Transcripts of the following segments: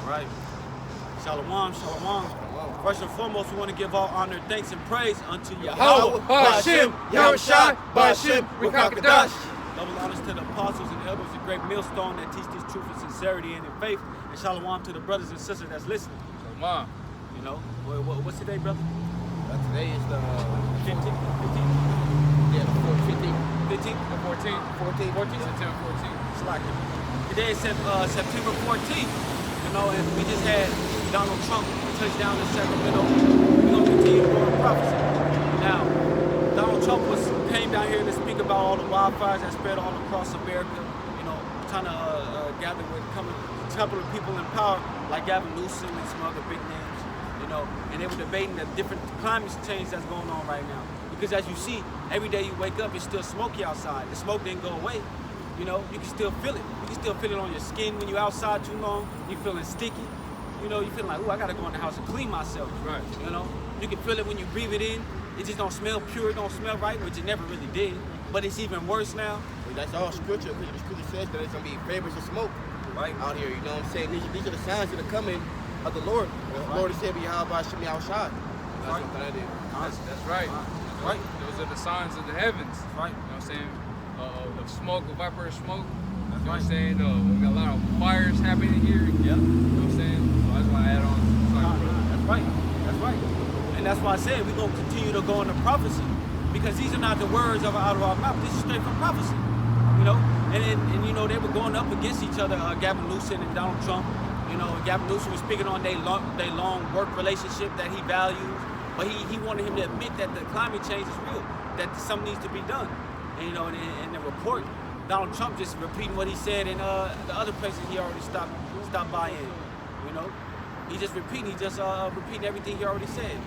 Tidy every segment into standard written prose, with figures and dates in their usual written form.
Right. Shalom, shalom. First and foremost, we want to give all honor, thanks, and praise unto Howe, Ba'Shem, Yahushai, Ba'Shem, Rukakadash. Double honors to the apostles and elders, the great millstone that teach this truth in sincerity and in faith. And shalom to the brothers and sisters that's listening. Shalom. You know, what's today, brother? Today is the 15th? Yeah, the 15th. 15th? The 14th. September 14th. It's like today is September 14th. You know, and we just had Donald Trump touch down in Sacramento. We're going to continue going prophecy. Now, Donald Trump came down here to speak about all the wildfires that spread all across America. You know, trying to gather with a couple of people in power, like Gavin Newsom and some other big names. You know, and they were debating the different climate change that's going on right now. Because as you see, every day you wake up, it's still smoky outside. The smoke didn't go away. You know, you can still feel it. You can still feel it on your skin when you're outside too long. You're feeling sticky. You know, you feel like, ooh, I gotta go in the house and clean myself. Right. You know, you can feel it when you breathe it in. It just don't smell pure, it don't smell right, which it never really did. But it's even worse now. Well, that's all scripture, because the scripture says that it's gonna be vapors of smoke out here. You know what I'm saying? These are the signs that are coming of the Lord. The Lord said, "How about Shemi outside?" That's what that is. That's right. Right. Those are the signs of the heavens. Right. You know what I'm saying? Of smoke, of vapor of smoke. That's You know what right. I'm saying? We got a lot of fires happening here. Yeah. You know what I'm saying? So that's why I add on. That's right. That's right. And that's why I said we're going to continue to go into prophecy. Because these are not the words out of our mouth. This is straight from prophecy. You know? And you know, they were going up against each other, Gavin Newsom and Donald Trump. You know, Gavin Newsom was speaking on their long work relationship that he values. But he wanted him to admit that the climate change is real, that something needs to be done. And you know, in the report, Donald Trump just repeating what he said in the other places he already stopped by in. You know, he just repeating everything he already said.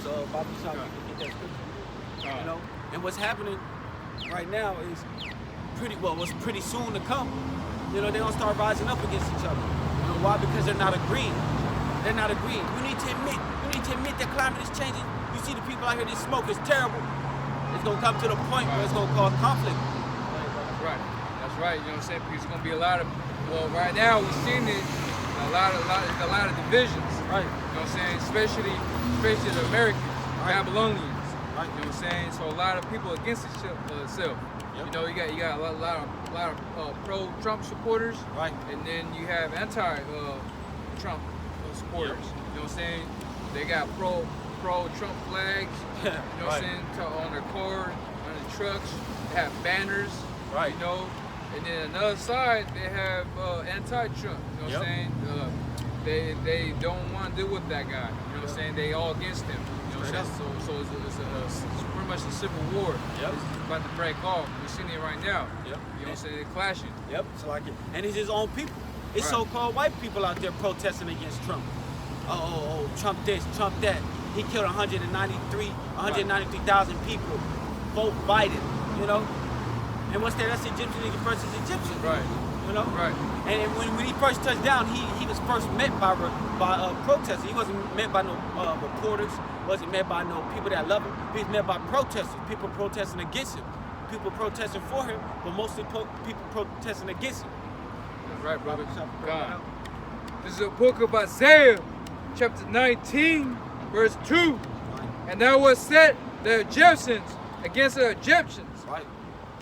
So Bobby Shaw, you can get that scripture. You know, and what's happening right now is what's pretty soon to come. You know, they're gonna start rising up against each other. You know why? Because they're not agreeing. They're not agreeing. You need to admit that climate is changing. You see the people out here, this smoke is terrible. It's gonna come to the point where it's gonna cause conflict. That's right. You know what I'm saying? Because it's gonna be a lot of, right now we've seen it, a lot of divisions. Right. You know what I'm saying? Especially the Americans, Babylonians. Right. You know what I'm saying? So a lot of people against itself. Yep. You know, you got a lot of pro-Trump supporters. Right. And then you have anti-Trump supporters. Yep. You know what I'm saying? They got pro-Trump flags. You know what I'm saying? On their car, on the trucks. They have banners. Right. You know. And then another side, they have anti-Trump. You know what I'm saying? They don't want to deal with that guy. You know what I'm saying? They all against him. You know what I'm saying? So it's pretty much a civil war. Yep. It's about to break off. We're seeing it right now. Yep. You know what I'm saying? They're clashing. Yep. It's like it. And it's his own people. It's so-called white people out there protesting against Trump. Oh, Trump this, Trump that. He killed 193,000 people. Vote Biden. You know. And what's that? That's Egyptian versus Egyptian. Right. You know? Right. And when he first touched down, he was first met by protesters. He wasn't met by no reporters. Wasn't met by no people that love him. He was met by protesters. People protesting against him. People protesting for him, but mostly people protesting against him. That's right, brother. God. This is a book of Isaiah, chapter 19, verse 2. And there was set the Egyptians against the Egyptians. Right.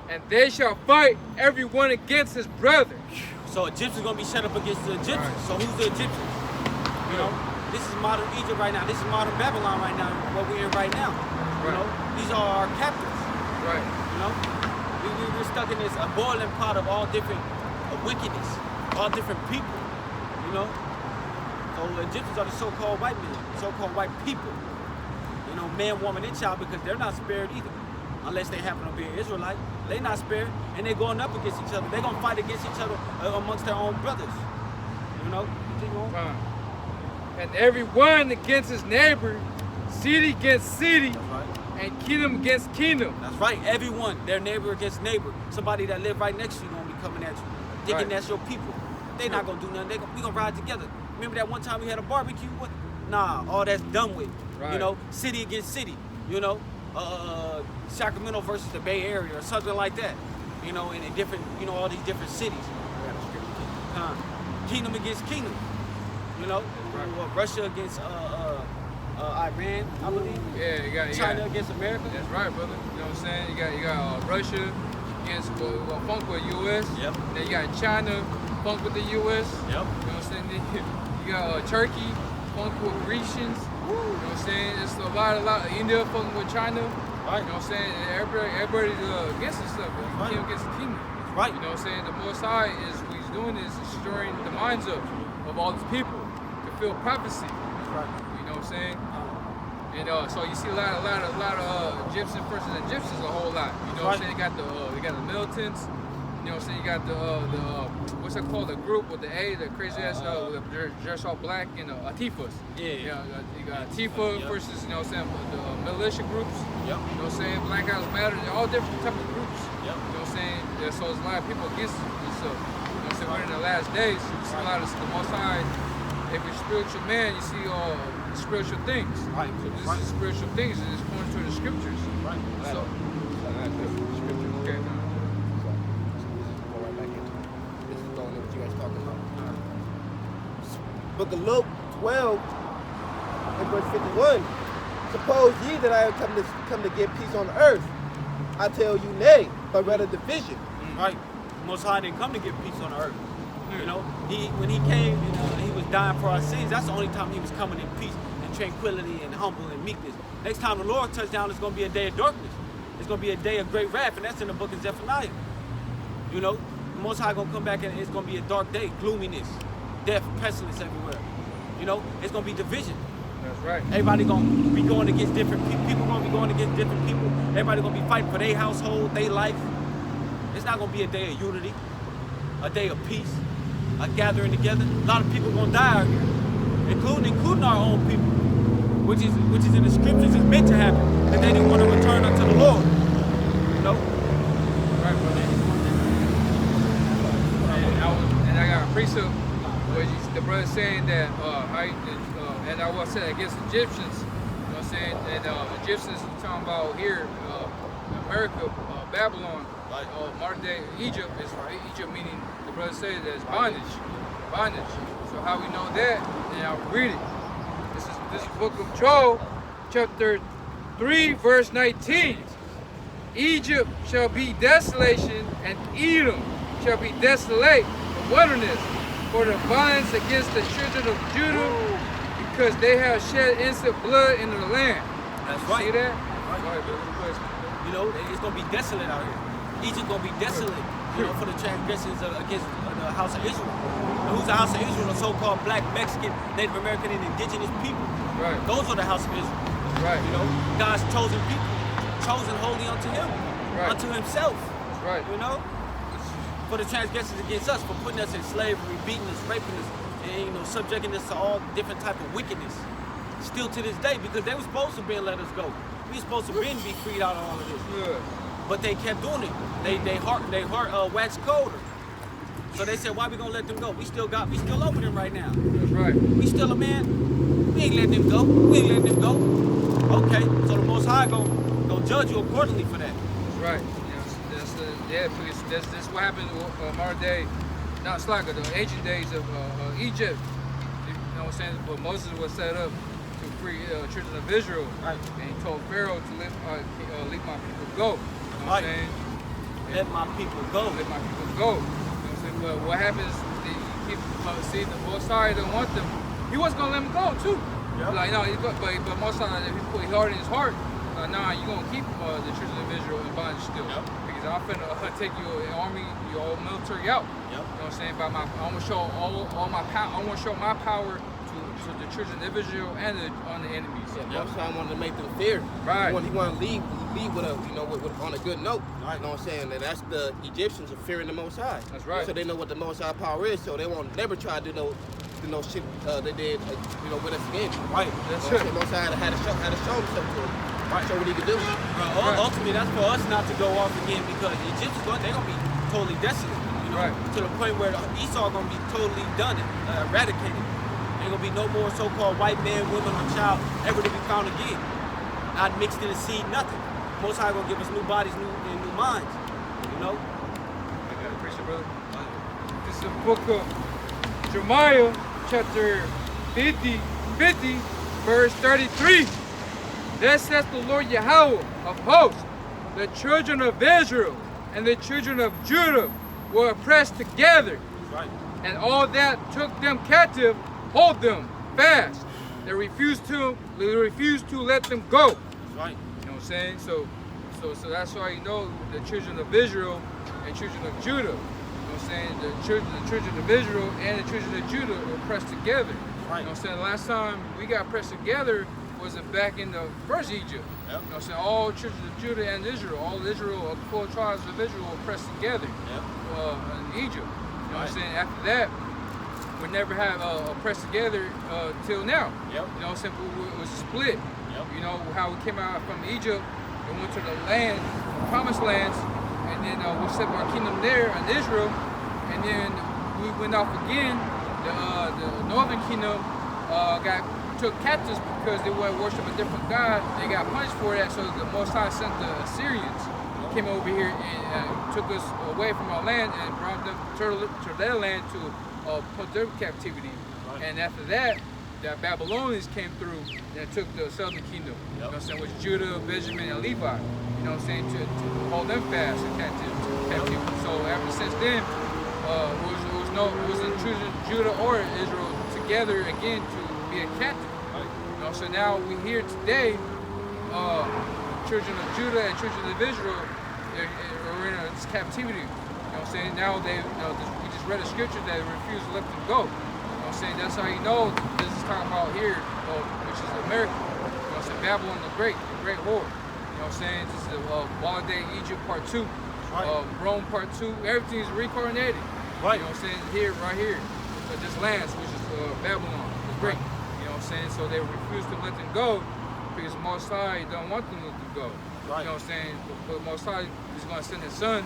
And they shall fight everyone against his brother. So Egyptians gonna be set up against the Egyptians. Right. So who's the Egyptians? You know, this is modern Egypt right now. This is modern Babylon right now. What we're in right now. You know, these are our captives. Right. You know, we're stuck in this boiling pot of all different wickedness, all different people. You know, so Egyptians are the so-called white men, so-called white people. You know, man, woman, and child, because they're not spared either. Unless they happen to be an Israelite, they're not spared, and they're going up against each other. They're gonna fight against each other amongst their own brothers. You know? And everyone against his neighbor, city against city, and kingdom against kingdom. That's right. Everyone, their neighbor against neighbor. Somebody that live right next to you gonna be coming at you, thinking that's your people. They not gonna do nothing. We gonna ride together. Remember that one time we had a barbecue? What? Nah, all that's done with. You know, city against city. You know. Sacramento versus the Bay Area or something like that, you know, in different, you know, all these different cities. kingdom against kingdom. You know, Right. Russia against Iran, I believe. Yeah, China against America. That's right, brother. You know what I'm saying? You got Russia against funk with U.S. Yep. Then you got China funk with the U.S. Yep. You know what I'm saying? Then you got Turkey funk with Grecians. You know what I'm saying? It's a lot. India funk with China. Right. You know what I'm saying? Everybody's against themselves. Right. Kingdom against the kingdom. Right. You know what I'm saying? The Most High is what he's doing is destroying the minds of all these people to fulfill prophecy. Right. You know what I'm saying? And so you see a lot of Egyptians versus Egyptians a whole lot. You know what I'm saying? They got the militants. You know what I'm saying? You got the what's that called? The group with the A, the crazy ass with dress all black and Antifas. Yeah. You got Antifa versus you know what I'm saying the militia groups. Yep. You know what I'm saying? Black Lives Matter. They're all different type of groups. Yep. You know what I'm saying? Yeah, so there's a lot of people against themselves. You know what I'm saying? We're in the last days. You see a lot of the Most High. If you're a spiritual man, you see all spiritual things. Right. So this is spiritual things, and it's pointing to the scriptures. Right. So, Scripture. okay. Go right back into it. This is going into what you guys talking about. Book of Luke 12 and verse 51. Suppose ye that I have come to give peace on earth. I tell you nay, but rather division. Right. Most High didn't come to give peace on the earth. You know, when he came and he was dying for our sins, that's the only time he was coming in peace and tranquility and humble and meekness. Next time the Lord touches down, it's going to be a day of darkness. It's going to be a day of great wrath, and that's in the book of Zephaniah. You know, the Most High going to come back and it's going to be a dark day, gloominess, death, pestilence everywhere. You know, it's going to be division. That's right. Everybody going to be going against different people. People going to be going against different people. Everybody going to be fighting for their household, their life. It's not going to be a day of unity, a day of peace, a gathering together. A lot of people going to die out here, including our own people, which is in the scriptures is meant to happen, that they didn't want to return unto the Lord. You know? Right, brother. And I got a precept where the brother saying that and I was saying against Egyptians. You know what I'm saying? And Egyptians talking about here, America, Babylon, modern day Egypt is Egypt meaning the brother said that it's bondage. So how we know that? And I'll read it. This is book of Joel, chapter 3, verse 19. Egypt shall be desolation, and Edom shall be desolate, the wilderness, for the violence against the children of Judah, because they have shed innocent blood in the land. That's right. See that? Right. You know, it's going to be desolate out here. Egypt going to be desolate, you know, for the transgressions against the house of Israel. And who's the house of Israel? The so-called black, Mexican, Native American, and indigenous people. Right. Those are the house of Israel. Right. You know, God's chosen people, chosen wholly unto him, unto himself. Right. You know, for the transgressions against us, for putting us in slavery, beating us, raping us, and, you know, subjecting us to all different type of wickedness. Still to this day, because they were supposed to be and let us go. We were supposed to be freed out of all of this. Yeah. But they kept doing it. They heart waxed colder. So they said, why we gonna let them go? We still over them right now. That's right. We still a man. We ain't letting them go. We ain't letting them go. Okay, so the Most High gonna judge you accordingly for that. That's right. Because that's what happened in modern day, not Slack, the ancient days of Egypt. You know what I'm saying? But Moses was set up to free children of Israel. Right. And he told Pharaoh to let my people go. You know what I'm saying? Let my people go. Let my people go. You know what I'm saying? But what happens, see, the Most High don't want them. He wasn't going to let them go, too. Yep. Like, no, but Most High, if he put his heart in his heart, nah, you're going to keep the children of Israel in bondage still. Yep. Because I'm finna take your army, your whole military out. Yep. You know what I'm saying? I want to show all my power. I want to show my power to the children of Israel and on the enemies. Yeah, Most High wanted to make them fear. Right. He wanted to leave with a, you know, on a good note. Right. You know what I'm saying? And that's the Egyptians are fearing the Most High. That's right. So they know what the Most High power is. So they won't never try to do no shit they did, you know, with us again. Right. That's it. The Most High had to show himself to him. Right. Show what he could do. Ultimately, that's for us not to go off again, because the Egyptians, they're gonna be totally desolate. You know, to the point where Esau gonna be totally done, eradicated. Ain't gonna be no more so-called white man, woman, or child ever to be found again. Not mixed in the seed, nothing. Most High gonna give us new bodies, new minds. You know. I gotta appreciate, brother. This is a book of Jeremiah chapter 50, verse 33. Thus says the Lord Yahweh of hosts, the children of Israel and the children of Judah were oppressed together. Right. And all that took them captive, hold them fast. They refused to let them go. That's right. You know what I'm saying? So that's why you know the children of Israel and children of Judah. You know what I'm saying? The children of Israel and the children of Judah were pressed together. Right. You know what I'm saying? The last time we got pressed together was back in the first Egypt. Yep. You know what I'm saying? All children of Judah and Israel, all Israel, 12 tribes of Israel were pressed together in Egypt. You know what I'm saying? After that, we never have pressed together till now. Yep. You know what I'm saying? It was split. Yep. You know how we came out from Egypt and went to the land, the promised lands, and then we set our kingdom there in Israel, and then we went off again. The northern kingdom took captives because they were worshiping a different god. They got punished for that, so the Most High sent the Assyrians, came over here and took us away from our land and brought them to their land to put their captivity. Right. And after that, the Babylonians came through and took the southern kingdom. You know what I'm saying? Which Judah, Benjamin, and Levi. You know what I'm saying? To hold them fast in captivity. So ever since then, it wasn't choosing Judah or Israel together again to be a captive. You know, so now we hear today, children of Judah and children of Israel are in this captivity. You know what I'm saying? Now we just read a scripture that refused to let them go. You know what I'm saying? That's how you know this is talking about here, which is America. You know what I'm saying? Babylon the Great whore. You know what I'm saying? This is modern day Egypt part 2, Rome part 2. Everything is reincarnated. Right. You know what I'm saying? Here, right here, this land, which is Babylon, the Great. You know what I'm saying? So they refuse to let them go because Most High don't want them to let them go. Right. You know what I'm saying? But Most High is going to send His Son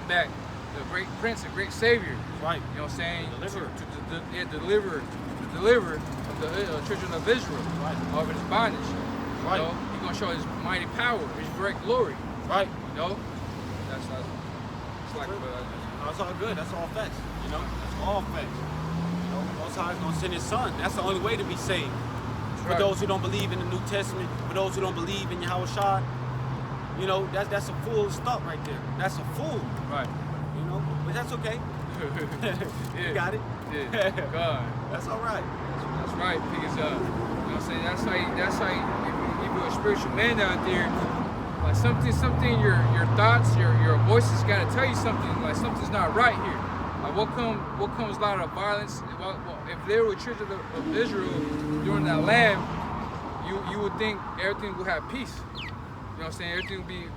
back, the great Prince, the great Savior. Right. You know what I'm saying? Deliverer. To deliver the children of Israel of His bondage. Right. You know, He's going to show His mighty power, His great glory. Right. You know? It's like, no, it's all good. That's all facts. You know, that's all facts. You know, Most High is gonna send His Son. That's the only way to be saved. For those who don't believe in the New Testament, for those who don't believe in Yahweh Shai, you know, that's a full stop right there. That's a fool. Right. You know, but that's okay. You got it. Yeah. God. That's all right. That's right. Because you know what I'm saying, that's how if you're a spiritual man out there, like something your thoughts, your voices gotta tell you something, like something's not right here. Like what comes a lot of violence. If there were children of Israel during that land, you would think everything would have peace. You know what I'm saying? Everything would be,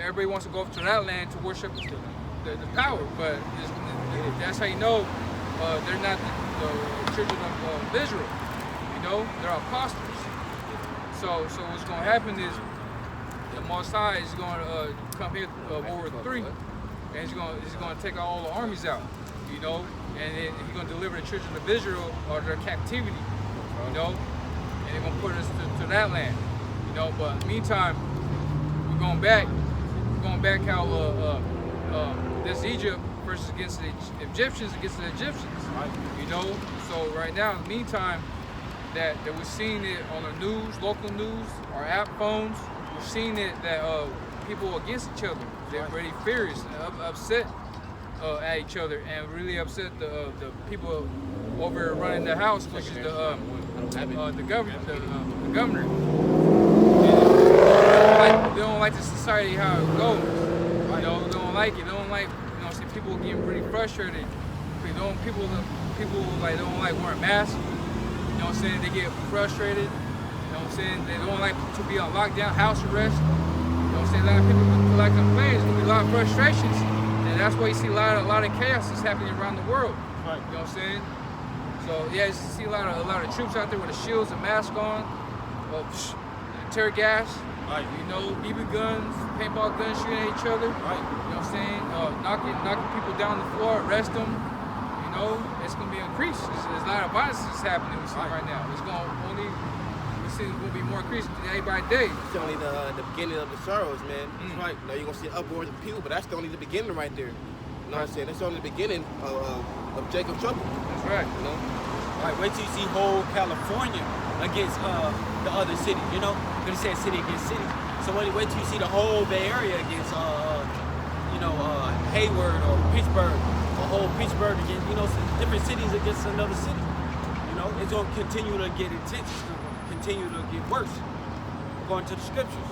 everybody wants to go up to that land to worship the power, but that's how you know they're not the children of Israel. You know, they're imposters. So what's going to happen is the Most High is going to come here World War III, and he's going to take all the armies out. You know, and then he's going to deliver the children of Israel out of their captivity. You know, and they're going to put us to that land. You know, but in the meantime, we're going back how this Egypt versus against the Egyptians Right. You know, so right now in the meantime that we're seeing it on the news, local news, our app phones, we're seeing it that people are against each other. They're really furious, upset at each other, and really upset the people over running the house, which is the governor. They don't like the society how it goes. You know, they don't like it. They don't like, you know, see people getting pretty frustrated. People like don't like wearing masks. You know what I'm saying? They get frustrated. You know what I'm saying? They don't like to be on lockdown, house arrest. You know what I'm saying? A lot of people like complain. There's gonna be a lot of frustrations, and that's why you see a lot of chaos that's happening around the world. Right. You know what I'm saying? So yeah, you see a lot of troops out there with the shields and masks on, tear gas. Right. You know, BB guns, paintball guns shooting at each other. Right. You know what I'm saying? Knocking people down the floor, arrest them. You know, it's gonna be increased. There's a lot of violence that's happening we see right now. It's gonna be more increased day by day. It's only the beginning of the sorrows, man. That's right. Now you're gonna see uproars of people, but that's only the beginning right there. You know what I'm saying? That's only the beginning of Jacob's trouble. That's right. You know? Right, wait till you see whole California against the other cities, you know? Because it said city against city. So wait till you see the whole Bay Area against, Hayward or Pittsburgh, or whole Pittsburgh against, some different cities against another city. It's going to continue to get intense. It's going to continue to get worse, according to the scriptures.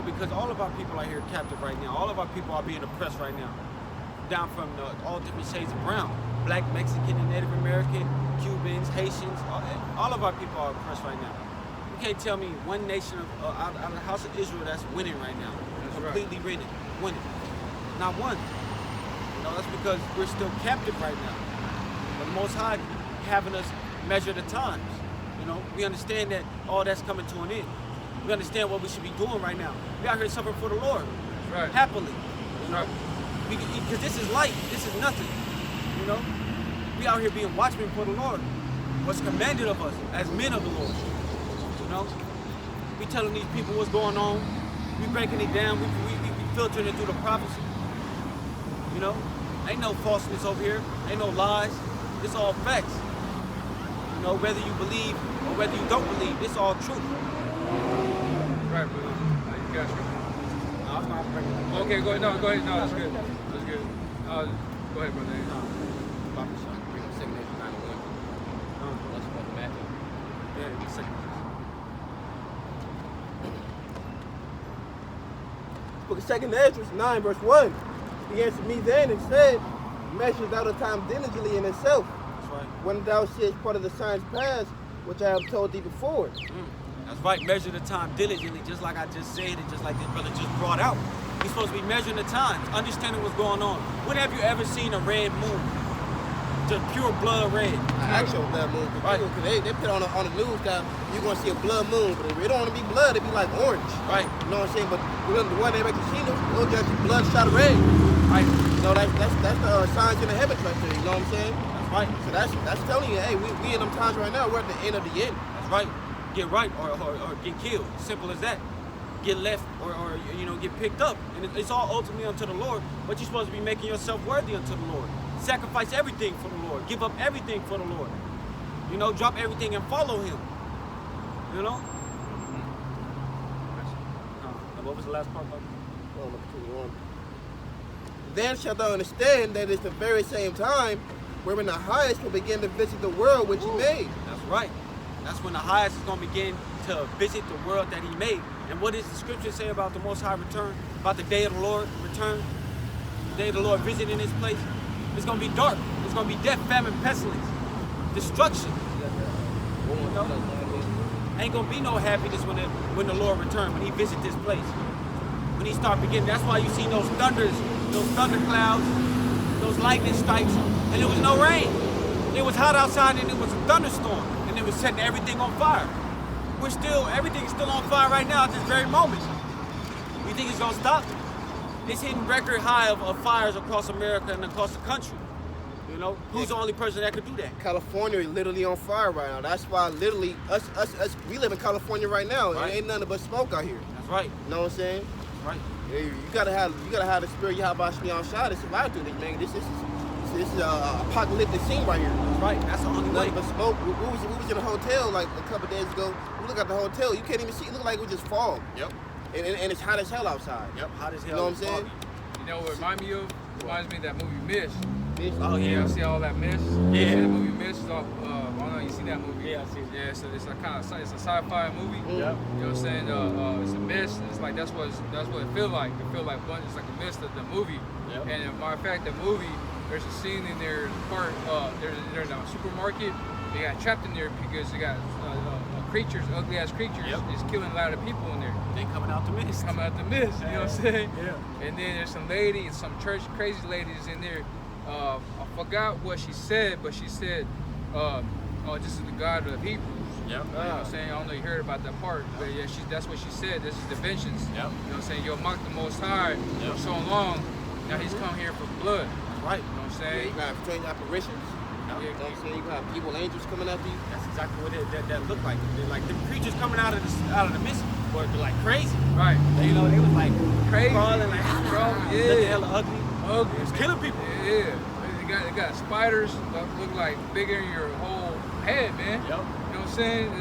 Because all of our people are here captive right now. All of our people are being oppressed right now, down from all different shades of brown. Black, Mexican, and Native American, Cubans, Haitians, all of our people are oppressed right now. You can't tell me one nation out of the house of Israel that's winning right now. That's completely winning. Not one. That's because we're still captive right now. But the Most High having us measure the times. We understand that all that's coming to an end. We understand what we should be doing right now. We out here suffering for the Lord. Right. Happily. Right. Because this is light. This is nothing. We out here being watchmen for the Lord. What's commanded of us as men of the Lord. We telling these people what's going on. We breaking it down. We filtering it through the prophecy. Ain't no falseness over here. Ain't no lies. It's all facts. Whether you believe or whether you don't believe, it's all truth. Right, brother. You got you. No, I was gonna break it. Okay, go ahead. No, go ahead. No, that's good. That's good. Go ahead, brother. Bring up 2 Ezra 9:1. That's about the Matthew. Yeah, second. Book of 2 Ezra 9, verse 1. He answered me then and said, measure thou the time diligently in itself. That's right. When thou seest part of the signs past, which I have told thee before. That's right. Measure the time diligently, just like I just said, and just like this brother just brought out. We're supposed to be measuring the times, understanding what's going on. When have you ever seen a red moon? Just pure blood red. Actual blood moon. Right. Because they put on the news that you're going to see a blood moon, but if it don't want to be blood, it'd be like orange. Right. You know what I'm saying? But the one they make the seen, it'll just be bloodshot red. Right. That's the signs in the heavens right there. You know what I'm saying? That's right. So that's telling you, hey, we in them times right now. We're at the end of the end. That's right. Get right or get killed. Simple as that. Get left or get picked up. And it's all ultimately unto the Lord, but you're supposed to be making yourself worthy unto the Lord. Sacrifice everything for the Lord. Give up everything for the Lord. Drop everything and follow him. What was the last part about? Oh, let's continue on. Then shalt thou understand that it's the very same time wherein the highest will begin to visit the world which he made. That's right. That's when the highest is going to begin to visit the world that he made. And what does the scripture say about the Most High return? About the day of the Lord return? The day of the Lord visiting this place? It's going to be dark. It's going to be death, famine, pestilence, destruction. Ain't going to be no happiness when the Lord returns, when he visits this place. When he start beginning. That's why you see those thunders, those thunder clouds, those lightning strikes, and there was no rain. It was hot outside and it was a thunderstorm, and it was setting everything on fire. Everything's still on fire right now at this very moment. You think it's gonna stop? It's hitting record high of fires across America and across the country. Who's the only person that could do that? California is literally on fire right now. That's why literally us we live in California right now. Right. And ain't nothing but smoke out here. That's right. You know what I'm saying? That's right. Yeah, you gotta have the spirit Yahweh Shemi Al-Shai to survive through this, man. This is an apocalyptic scene right here. That's right. That's the only way. Nothing but smoke. We was in a hotel like a couple days ago. We look at the hotel, you can't even see. It look like it was just fog. Yep. And it's hot as hell outside. Yep. Hot as hell. You know what I'm saying? You know what it reminds me of? Reminds me of that movie Mist. Oh yeah. You see all that mist? Yeah. You see that movie Mist? I don't know, you see that movie? Yeah, I see it. Yeah, so it's it's a sci-fi movie. Yep. You know what I'm saying? It's a mist. It's like that's what it feel like. It feel like it's like a mist of the movie. Yep. And as a matter of fact, the movie, there's a scene in there. There's a supermarket. They got trapped in there because they got creatures, ugly ass creatures, Yep. is killing a lot of people in there. They coming out the mist. Coming out the mist. You know what I'm saying? Yeah. And then there's some lady, some church crazy ladies in there. I forgot what she said, but she said, this is the God of the Hebrews. Yep. You know what I'm saying? I don't know if you heard about that part, but yeah, that's what she said. This is the vengeance. Yep. You know what I'm saying? You'll mock the Most High for so long. Now he's come here for blood. That's right. You know what I'm Yeah, saying? you got strange apparitions. Yep. You know what I'm saying? You got evil angels coming after you. That's exactly what that looked like. They're like the creatures coming out of the mist were like crazy. Right. They was like Crazy. crawling like Crawling, looking yeah. hella ugly. Ugly. It was killing people. Yeah. It got spiders that look like bigger than your whole head, man. Yep. You know what I'm saying?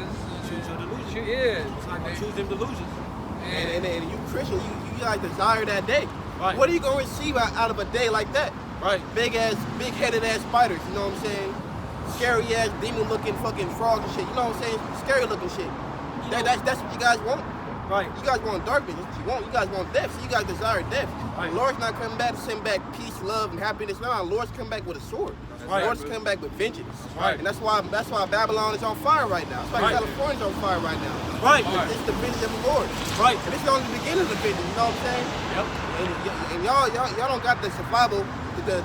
Choose your delusion. Yeah. It's like they choose them delusions. And you Christian, you like desire that day. Right. What are you gonna receive out of a day like that? Right. Big-headed ass spiders, you know what I'm saying? Scary ass demon-looking fucking frogs and shit. You know what I'm saying? Scary looking shit. That's what you guys want. Right. You guys want darkness. That's what you want. You guys want death. So you guys desire death. Right. The Lord's not coming back to send back peace, love, and happiness. No, the Lord's coming back with a sword. right. The Lord's coming back with vengeance. Right. And that's why Babylon is on fire right now. That's why Right. California's on fire right now. Right. It's the vengeance of the Lord. Right. And this is only the beginning of the vengeance. You know what I'm saying? Yep. And y'all don't got the survival the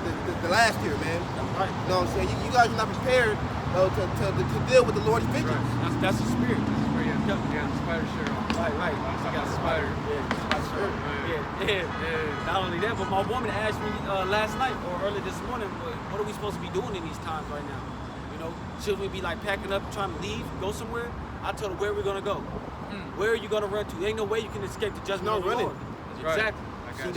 last year, man. Right. You know what I'm saying? You guys are not prepared to deal with the Lord's vengeance. That's the spirit. Yeah, the spider shirt on. Right. I got a spider. Yeah. Not only that, but my woman asked me last night or early this morning, what are we supposed to be doing in these times right now? You know, should we be like packing up, trying to leave, go somewhere? I told her, where are we gonna go? Where are you gonna run to? Ain't no way you can escape the judgment No of the running. Lord. Right. Exactly. See,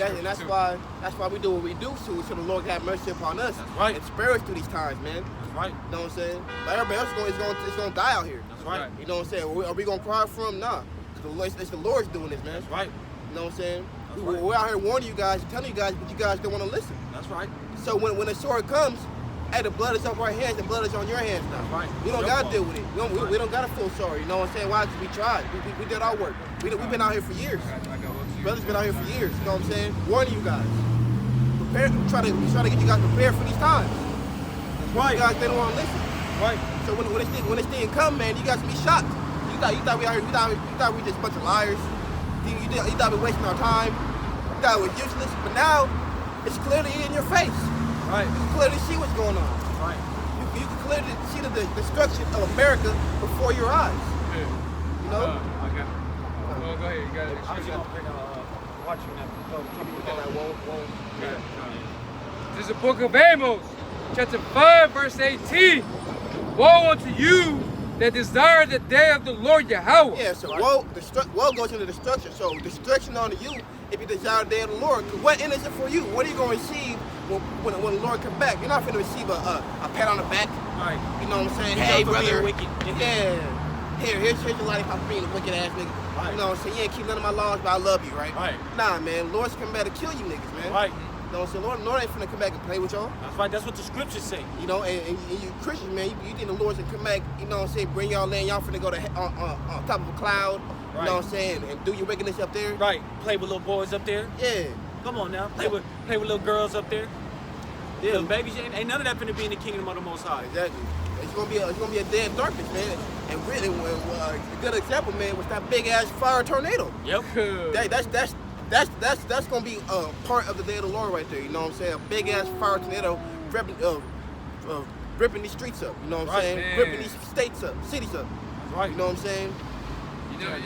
that's why we do what we do, so the Lord can have mercy upon us. That's right. And spare us through these times, man. That's right. You know what I'm saying? Like everybody else is going to die out here. That's right. You know what I'm saying? Are we going to cry for him? Nah. It's the Lord's doing this, man. That's right. You know what I'm saying? That's right. We're out here warning you guys, telling you guys, but you guys don't want to listen. That's right. So when the sword comes, hey, the blood is on our hands, the blood is on your hands now. That's right. We don't Your got to fault. deal with it. We don't got to feel sorry. You know what I'm saying? Why? Because we tried. We did our work. We've been out here for years. I got one to you. Brothers been out here for years. You know what I'm saying? Warning you guys. Try to get you guys prepared for these times. Right. You guys, they don't want to listen. Right. So when this thing come, man, you guys can be shocked. You thought we out here, you thought we just a bunch of liars. You thought we wasting our time. You thought it was useless. But now, it's clearly in your face. Right. You can clearly see what's going on. Right. You can clearly see the destruction of America before your eyes. Yeah. You know? Okay. Well, go ahead. You got it. I was watching that. This is the book of Amos, chapter 5, verse 18. Woe unto you that desire the day of the Lord Yahweh. Yeah, so woe goes into destruction. So destruction unto you if you desire the day of the Lord. Because what end is it for you? What are you going to receive when the Lord comes back? You're not going to receive a pat on the back. Right. You know what I'm saying? You Hey, know, for being brother. wicked. Yeah. Here's your lollipop for being a wicked ass nigga. Right. You know what I'm saying? You ain't keep none of my laws, but I love you, right? Right. Nah, man. Lord's coming back to kill you niggas, man. Right. You know what I'm saying? Lord ain't finna come back and play with y'all. That's right. That's what the scriptures say. You know, and you Christians, man, you think the Lord's gonna come back, you know what I'm saying, bring y'all in, y'all finna go to on top of a cloud, you Right. know what I'm saying, and do your wickedness up there? Right. Play with little boys up there. Yeah. Come on now. Play with little girls up there. Yeah. Little babies. Ain't none of that finna be in the kingdom of the Most High. Exactly. It's gonna be a day of darkness, man. And really, a good example, man, was that big ass fire tornado. Yep. That's gonna be part of the day of the Lord right there. You know what I'm saying? A big ass fire tornado ripping these streets up. You know what I'm Right, saying? man. Ripping these states up, cities up. Right. You know what I'm saying?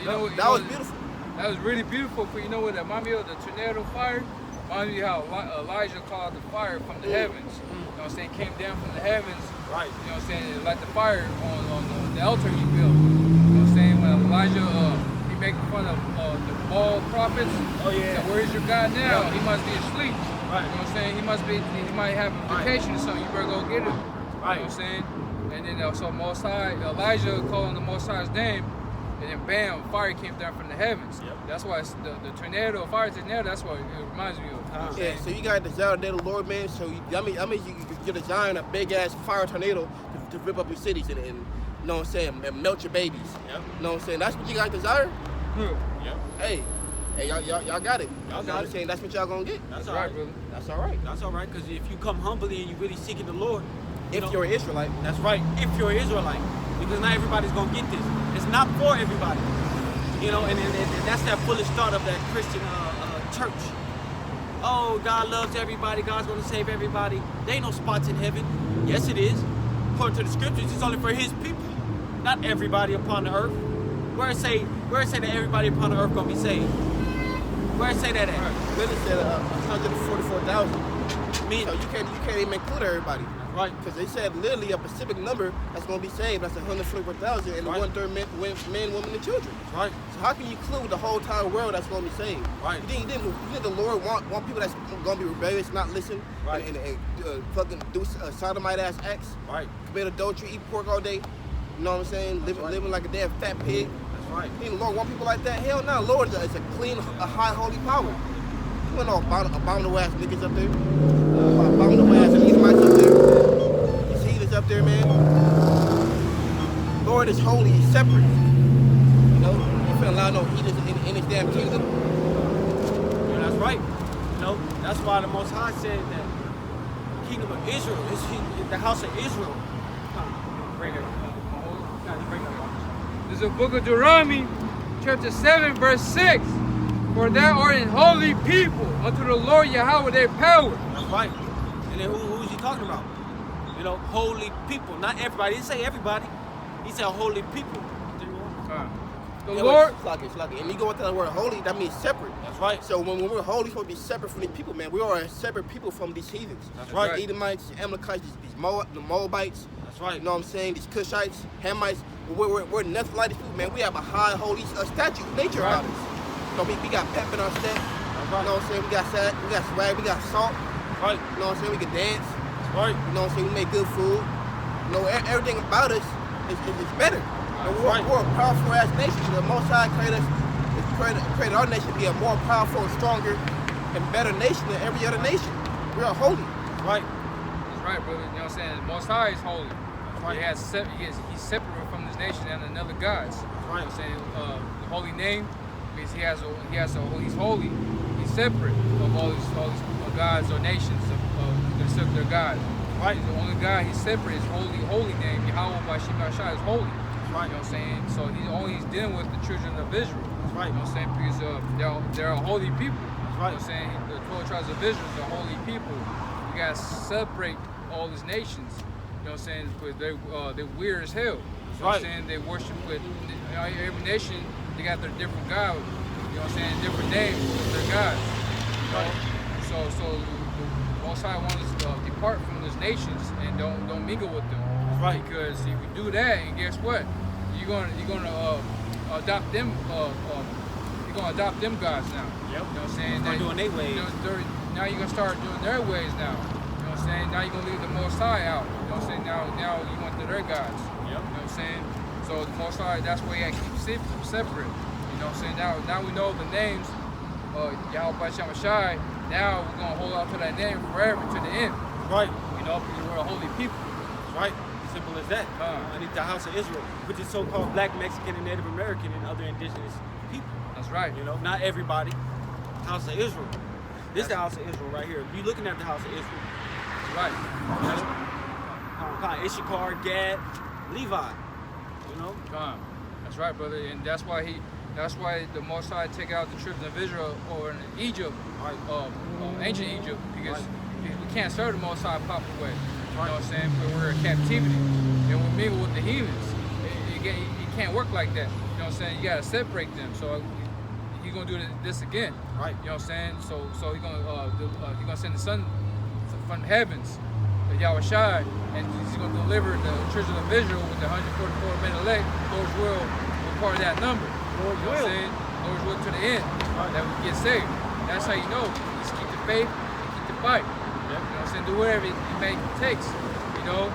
That was beautiful. That was really beautiful. You know what that reminded me of? The tornado fire. Reminded me how Elijah called the fire from the heavens. You know what I'm saying? Came down from the heavens. Right. You know what I'm saying? It light the fire on the altar he built. You know what I'm saying? When Elijah he making fun of the Baal prophets. Oh yeah. Said, where is your God now? Yeah. He must be asleep. Right. You know what I'm saying? He might have a vacation or something. You better go get him. Right. You know what I'm saying? And then so Most High, Elijah calling the Most High's name, and then bam, fire came down from the heavens. Yep. That's why it's the tornado, fire tornado. That's what it reminds me of. You know what I'm Yeah, saying? so you got to desire the day of the Lord, man. So I mean, you're desiring a big ass fire tornado to rip up your cities and you know what I'm saying, and melt your babies. Yep. You know what I'm saying? That's what you guys desire. Yep. Hey, y'all got it. Y'all got I'm it. saying that's what y'all gonna get. That's That's all right, right. brother. That's all right. That's all right. Because if you come humbly and you really seeking the Lord, If you're an Israelite. that's right. If you're an Israelite, because not everybody's gonna get this. It's not for everybody. You know, and that's that foolish thought of that Christian church. Oh, God loves everybody. God's gonna save everybody. There ain't no spots in heaven. Yes, it is. According to the scriptures, it's only for His people, not everybody upon the earth. Where it say that everybody upon the earth gonna be saved? Where it say that at? Really said 144,000. Men. So you can't even include everybody. Right. Because they said literally a specific number that's going to be saved. That's 144,000, and Right. the 1/3 men, women, and children. Right. So how can you include the whole entire world that's going to be saved? Right. You think the Lord want people that's going to be rebellious, not listen, Right. and fucking do sodomite ass acts, Right. commit adultery, eat pork all day? You know what I'm saying? Living like a damn fat pig. That's right. You think the Lord want people like that? Hell no. Lord is a clean, a high, holy power. You want no abominable ass niggas up there? Abominable ass Edomites up there? These heathens up there, man? Lord is holy, he's separate. You know? You can't allow no heathens in his damn kingdom. Yeah, that's right. You know, that's why the Most High said that the kingdom of Israel is the house of Israel. Bring it. Bring it. This is the book of Deuteronomy, chapter 7, verse 6. For thou art an holy people unto the Lord Yahweh their power. That's right. And then who is he talking about? You know, holy people. Not everybody. He didn't say everybody. He said holy people. The Yeah, Lord. It's like it. And you go into the word holy, that means separate. That's right. So when we're holy, we're supposed to be separate from these people, man. We are a separate people from these heathens. That's right. The Edomites, the Amalekites, the Moabites. That's right. You know what I'm saying? These Cushites, Hamites. We're nothing like these people, man. We have a high, holy statue, nature Right. about us. You know, we got pep in our step. That's You right. know what I'm saying? We got swag, we got salt. Right. You know what I'm saying? We can dance. That's right. You know what I'm saying? We make good food. You know, everything about us is better. And we're a powerful ass nation. So the Most High created our nation to be a more powerful, stronger, and better nation than every other nation. We are holy. That's right. That's right, brother. You know what I'm saying? The Most High is holy. He's separate from this nation and another gods. Right. You know what I'm saying? The holy name means he's holy. He's separate of all these gods or nations of their gods. Right. He's the only God. He's separate. His holy name, Yahweh Bashim Bashai, is holy. Right. You know what I'm saying? So he's dealing with the children of Israel. That's right. You know what I'm saying? Because they're a holy people. That's right. You know what I'm saying? The 12 tribes of Israel is a holy people. You gotta separate all these nations. You know what I'm saying? But they're weird as hell. You know what I'm Right. saying? They worship with every nation. They got their different God. You know what I'm saying? Different names of their gods. You know? So the Most High wants us to depart from those nations and don't mingle with them. That's right. Because if you do that, and guess what? You're gonna adopt them. You're gonna adopt them gods now. Yep. You know what I'm saying? Start doing their ways. Now you're gonna start doing their ways now. You know what I'm saying? Now you're gonna leave the Most High out. You know what I'm saying? Now you want their gods. Yep. You know what I'm saying? So the Most High, that's why you gotta keep separate. You know what I'm saying? Now we know the names. Yahweh Basham Shai. Now we're gonna hold on to that name forever to the end. Right. You know, because we're a holy people. Right. Simple as that. Underneath the house of Israel, which is so-called Black, Mexican, and Native American and other indigenous people. That's right. You know, not everybody. House of Israel. This is the house of Israel right here. You're looking at the house of Israel. Right. You know? Issachar, Gad, Levi. You know? That's right, brother. And that's why the Most High take out the children of Israel or in Egypt, ancient Egypt, because we can't serve the Most High proper way. You know what I'm saying? But we're in captivity and we mingle with the heathens. It can't work like that. You know what I'm saying? You gotta separate them. So he's gonna do this again. Right. You know what I'm saying? So he's gonna send the Son from the heavens, Yahweh Shai, and he's gonna deliver the children of Israel with the 144 men elect. Lord's will be part of that number. You know what I'm saying? Lord's will to the end. That we get saved. That's how you know. Just keep the faith and keep the fight. You know what I'm saying? Do whatever it takes. You know,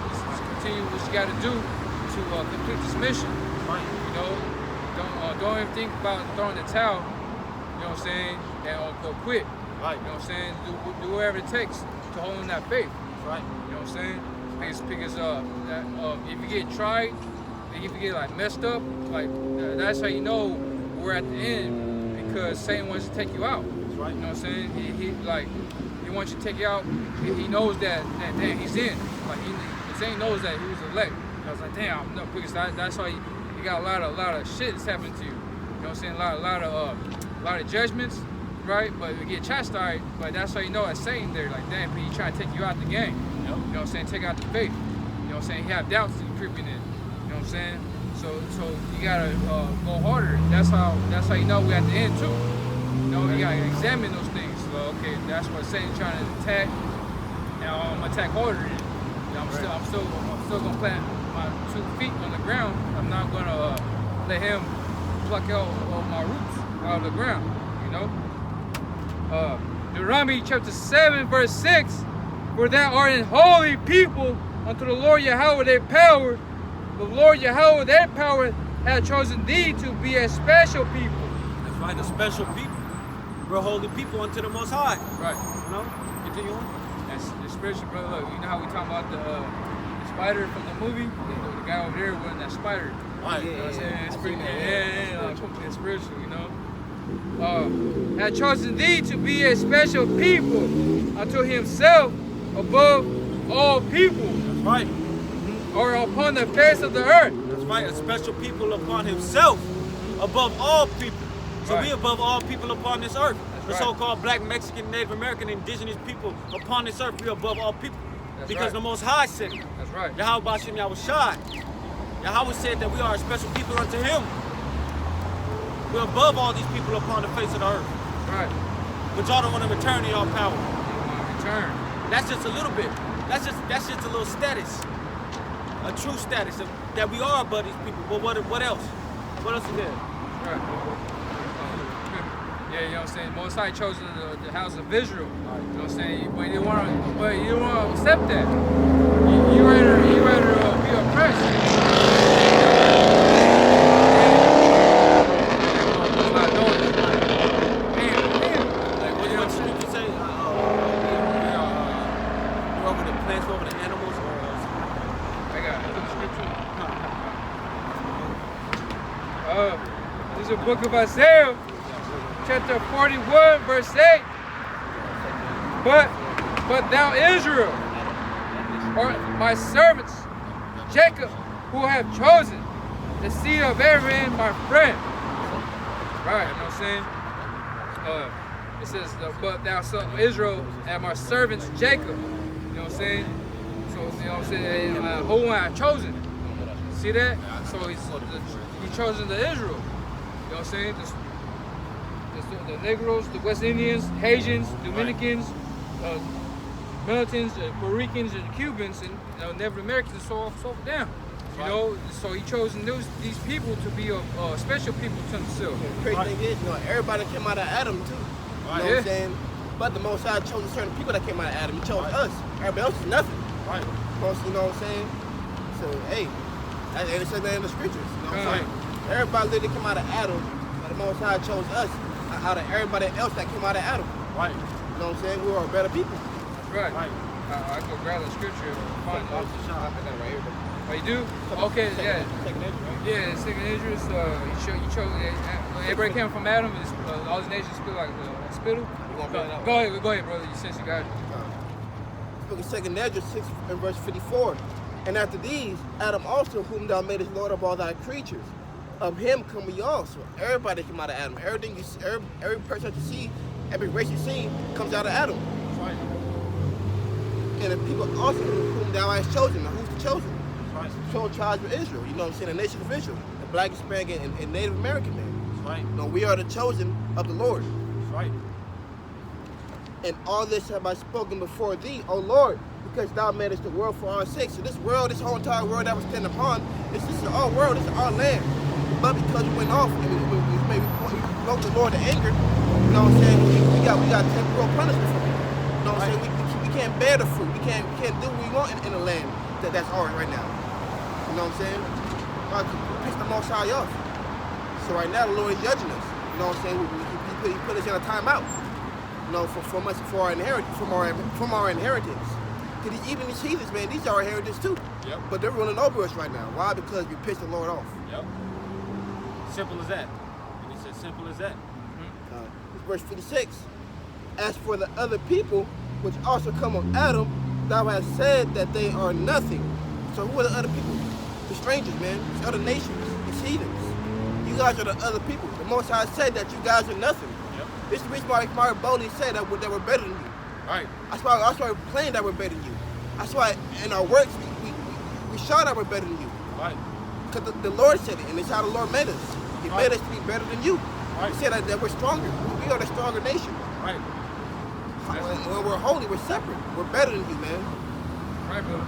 just continue what you got to do to complete this mission. Right. You know, don't even think about throwing the towel. You know what I'm saying? And go quit. Right. You know what I'm saying? Do whatever it takes to hold on that faith. Right. You know what I'm saying? Because if you get tried, if you get like messed up, like that's how you know we're at the end. Because Satan wants to take you out. That's right. You know what I'm saying? He wants you to take you out. He knows that damn, he's in. Like Satan knows that he was elect. I was like, damn, no, because that's why you got a lot of shit that's happening to you. You know what I'm saying? A lot of judgments, right? But we get chastised. But that's how you know it's Satan there. Like, damn, he's trying to take you out the game. You know what I'm saying? Take out the faith. You know what I'm saying? He have doubts creeping in. You know what I'm saying? So you gotta go harder. That's how you know we're at the end too. You know, you gotta examine those things. So, okay, that's what Satan's trying to attack. Now I'm gonna attack harder. I'm still gonna plant my 2 feet on the ground. I'm not gonna let him pluck out all my roots out of the ground. You know. Deuteronomy chapter 7, verse 6. For thou art an holy people unto the Lord Yahweh their power. The Lord Yahweh their power hath chosen thee to be a special people. That's right, a special people. We're holy people unto the Most High. Right. You know? Continue on. That's the spiritual, brother. Look, you know how we talking about the spider from the movie? The guy over there wearing that spider. Right. You know what I'm saying? It's pretty, it's spiritual, you know? Hath chosen thee to be a special people unto himself above all people. That's right. Or upon the face of the earth. That's right, a special people upon himself above all people. So Right. we above all people upon this earth. That's The right. so-called black, Mexican, Native American, indigenous people upon this earth, we are above all people. That's Because right. the Most High said it. That's right. Yahweh Bashem Yahushai. Yahweh said that we are a special people unto him. We're above all these people upon the face of the earth. Right. But y'all don't want to return to y'all power. Return. That's just a little bit. That's just a little status. A true status of, that we are above these people. But what else? What else is there? Right. Yeah, you know what I'm saying? Most High chosen the house of Israel. You know what I'm saying? But you don't want to accept that. You rather be oppressed. Like what the scripture say? We're over the plants, we're over the animals, or I got the scripture. This is a book of Isaiah, chapter 41, verse 8. But thou Israel, or my servants, Jacob, who have chosen the seed of Abraham, my friend. Right, you know what I'm saying? It says, but thou son of Israel and my servants Jacob. You know what I'm saying? So, you know what I'm saying? Who I have chosen. See that? So he chosen the Israel. You know what I'm saying? The Negroes, the West Indians, Haitians, Dominicans, Militants, Puerto Ricans, and Cubans, and Native Americans, and so down. You know, so he chosen these people to be a special people to himself. The crazy thing is, everybody came out of Adam too. You know what I'm saying? But the Most High chose certain people that came out of Adam. He chose us. Everybody else is nothing. right. You know what I'm saying? So, hey, it's said that in the scriptures. You know what I'm saying? Everybody literally came out of Adam, but the Most High chose us out of everybody else that came out of Adam. Right. You know what I'm saying? We are better people. That's right. I go grab the scripture and find it. I got it right here. Oh, you do? Okay, yeah. Second Ezra, right? Yeah, second Israel, he chose, everybody came from Adam, and all his nations split like spittle. Go ahead, brother, since you got it. Book of Second Ezra 6 and verse 54. And after these, Adam also, whom thou madest Lord of all thy creatures, of him come we all. So everybody came out of Adam. Everything you see, every person that you see, every race you see, comes out of Adam. That's right. And the people also whom thou hast chosen. Now who's the chosen? That's right. 12 tribes of Israel. You know what I'm saying? The nation of Israel. The black, Hispanic, and Native American man. That's right. No, we are the chosen of the Lord. That's right. And all this have I spoken before thee, O Lord, because thou madest the world for our sake. So this world, this whole entire world that we're standing upon, this is our world, this is our land. But because we went off and we broke the Lord to anger, you know what I'm saying? We got temporal punishment from it. You know what I'm saying? We can't bear the fruit. We can't do what we want in the land that's ours right now. You know what I'm saying? God piss the Most High off. So right now the Lord is judging us. You know what I'm saying? He put us in a timeout. You know, for our inheritance, from our inheritance. Because even these heathens, man, these are our inheritance too. Yep. But they're ruling over us right now. Why? Because we pissed the Lord off. Yep. Simple as that. And he said, simple as that. Verse 56. As for the other people, which also come of Adam, thou hast said that they are nothing. So who are the other people? The strangers, man. It's other nations. It's heathens. You guys are the other people. The Most High said that you guys are nothing. Yep. This is the reason why Mario boldly said that we're better than you. Right. That's why we're playing that we're better than you. That's why in our works we show that we're better than you. Right. Because the Lord said it, and it's how the Lord made us. He made us to be better than you. Right. He said that we're stronger. We are the stronger nation. Right. When we're holy, we're separate. We're better than you, man. Right, brother.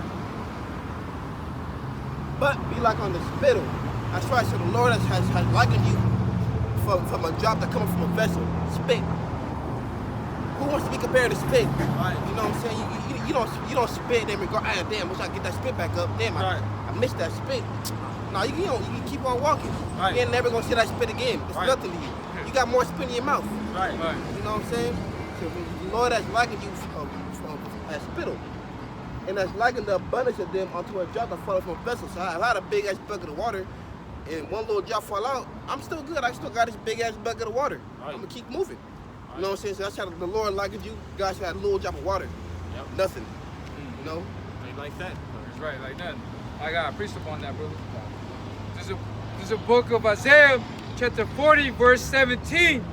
but be like on the spittle. That's right. So the Lord has likened you from a drop that comes from a vessel, spit. Who wants to be compared to spit? Right. You know what I'm saying? You don't spit and regard. Ah, damn, wish I could get that spit back up. Damn, I missed that spit. No, you can keep on walking. Right. You ain't never gonna see that spit again. It's nothing to you. You got more spit in your mouth. Right. You know what I'm saying? So the Lord has likened you as spittle, and has likened the abundance of them unto a drop that falls from a vessel. So I had a big ass bucket of water, and one little drop fall out. I'm still good. I still got this big ass bucket of water. Right. I'm gonna keep moving. You know what I'm saying? So that's how the Lord likened you. Guys had a little drop of water. Yep. Nothing. You know? Ain't like that. That's right, like nothing. I got a priest upon that, brother. There's a book of Isaiah, chapter 40, verse 17.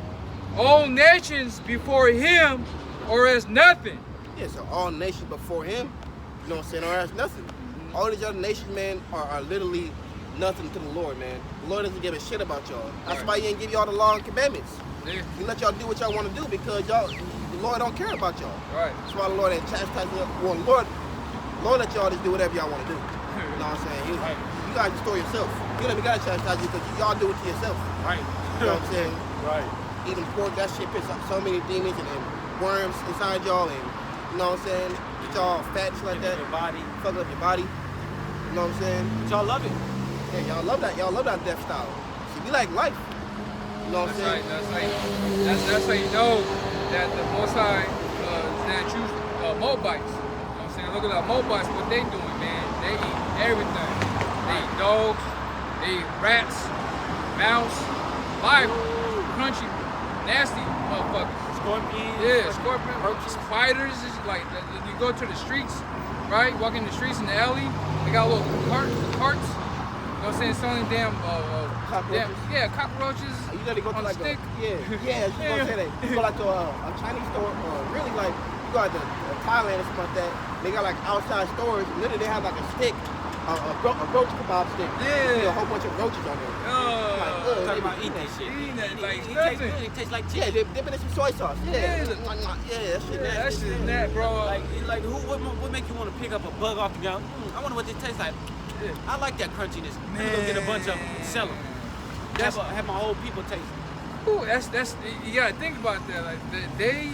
All nations before him are as nothing. Yeah, so all nations before him, you know what I'm saying, are as nothing. All these other nations, man, are literally nothing to the Lord, man. The Lord doesn't give a shit about y'all. That's why he ain't give y'all the law and commandments. Yeah. He let y'all do what y'all want to do because the Lord don't care about y'all. Right. That's why the Lord ain't chastising y'all. Well, Lord let y'all just do whatever y'all want to do. You know what I'm saying? You gotta restore yourself. You don't even gotta chastise you because y'all do it to yourself. Right. You know what I'm saying? Right. Eating pork, that shit picks up so many demons and worms inside y'all, and you know what I'm saying? Get y'all fat and shit like that. Your body. Fuck up your body. You know what I'm saying? But y'all love it. Yeah, y'all love that. Y'all love that death style. See, we like life. You know what I'm saying? That's how you know that the Most High that choose Moabites. You know what I'm saying? Look at the Moabites, what they doing, man. They eat everything. They eat dogs, they eat rats, mouse, live, crunchy, nasty motherfuckers. Scorpions. Yeah, scorpions, spiders. It's like you go to the streets, right? Walk in the streets in the alley. They got little carts. You know what I'm saying? Selling damn Cockroaches. Cockroaches. You gotta go to on like stick. you gonna say that. You go like to a Chinese store, or really like you go like to Thailand or something like that. They got like outside stores. Literally, they have like a stick, a roach kebab stick. Yeah. You see a whole bunch of roaches on there. Talking about eating that shit. Eating that like It tastes nothing. good. It tastes like Yeah, chicken. they dip it in some soy sauce. Yeah, Yeah. that shit Yeah, that nasty. shit that, bro. Like what make you want to pick up a bug off the ground? I wonder what it tastes like. Yeah. I like that crunchiness. I'm gonna go get a bunch of them and sell them. Have my whole people taste it. Ooh, that's you gotta think about that. Like they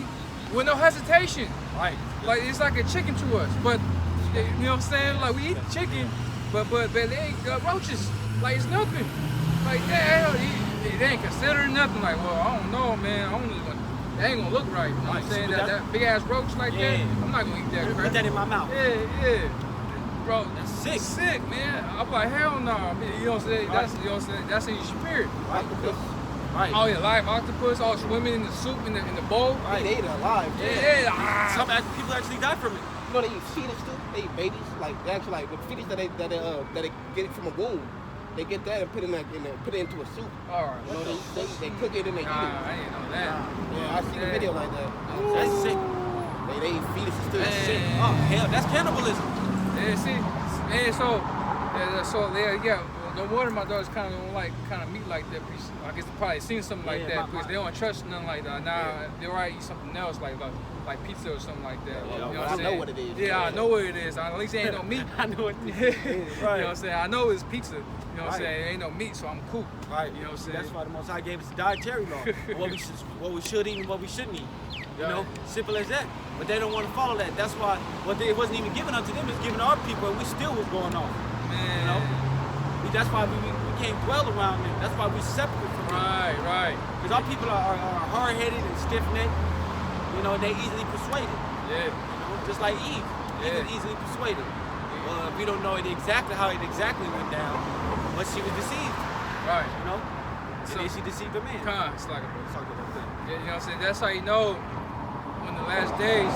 with no hesitation. Right. Like it's like a chicken to us, but you know what I'm saying? Like we eat chicken, but they ain't got roaches. Like it's nothing. Like they ain't considering nothing. Like, well, I don't know, man. They ain't gonna look right. You know what I'm saying? That big ass roach like that. I'm not gonna eat that crap. Put that in my mouth. Yeah. Bro, That's sick. Sick, man. I'm like, hell no. You know what I'm saying? That's, you know what I'm saying? That's in your spirit. Octopus. Right. Oh yeah, live octopus, all swimming in the soup in the bowl. Right. They eat it alive. Yeah. Some people actually die from it. You know they eat fetus too. They eat babies. Like they actually like the fetus that they get it from a womb. They get that and put it into a soup. All right. You know they cook it and they eat it. I didn't know that. Yeah, I seen a video like that. That's sick. They eat fetuses too. That's sick. Oh hell, that's cannibalism. Yeah, see, and so yeah. No wonder my daughters kind of don't like meat like that. I guess they probably seen something like that because they don't trust nothing like that. Nah, they'll probably eat something else like pizza or something like that. Yeah, you know what I I'm saying? know what it is. Yeah, I know what it is. At least it ain't no meat. I know what it Right. is. You know what I'm saying? I know it's pizza. You know what I'm Right. saying? It ain't no meat, so I'm cool. Right. You know what I'm saying? That's why the Most High gave us a dietary law. what we should eat and what we shouldn't eat. You know, simple as that. But they don't want to follow that. That's why it wasn't even given unto them. It's given to our people, and we still was going off. Man. You know, that's why we can't dwell around them. That's why we separate from them. Right. Because our people are hard-headed and stiff-necked. You know, they easily persuaded. Yeah. You know, just like Eve. Eve was easily persuaded. Well, we don't know how it exactly went down, but she was deceived. Right. You know, So- and then she deceived a man. It's like a Talk about that. Yeah, you know what I'm saying? That's how you know when the last days,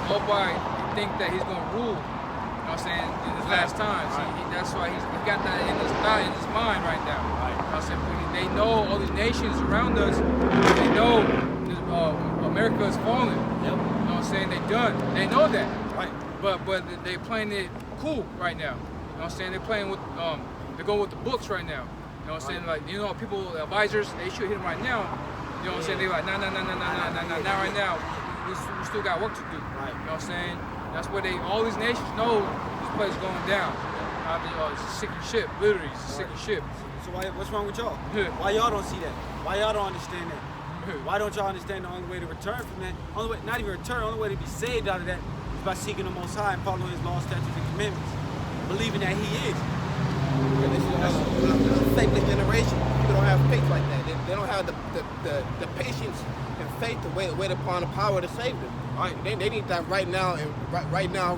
nobody think that he's gonna rule. You know what I'm saying? In his last times. That's why he got that in his mind right now. Right. You know what I'm saying? Because they know all these nations around us, they know America is falling. Yep. You know what I'm saying? They done. They know that. Right. But they playing it cool right now. You know what I'm saying? They're playing with they're going with the books right now. You know what I'm saying? Like, you know, people, advisors, they should hit him right now. You know what I'm saying? They're like, nah, not right now. We still got work to do. Right. You know what I'm saying? That's where all these nations know this place is going down. It's a sinking ship, literally. It's a sinking ship. So what's wrong with y'all? Why y'all don't see that? Why y'all don't understand that? Why don't y'all understand the only way to return from that? Only way, not even return, only way to be saved out of that is by seeking the Most High and following His law, statutes, and commandments, believing that He is. And this is a faithless generation. People don't have faith like that. They don't have the patience and faith to wait upon the power to save them. Right. They need that right now and right now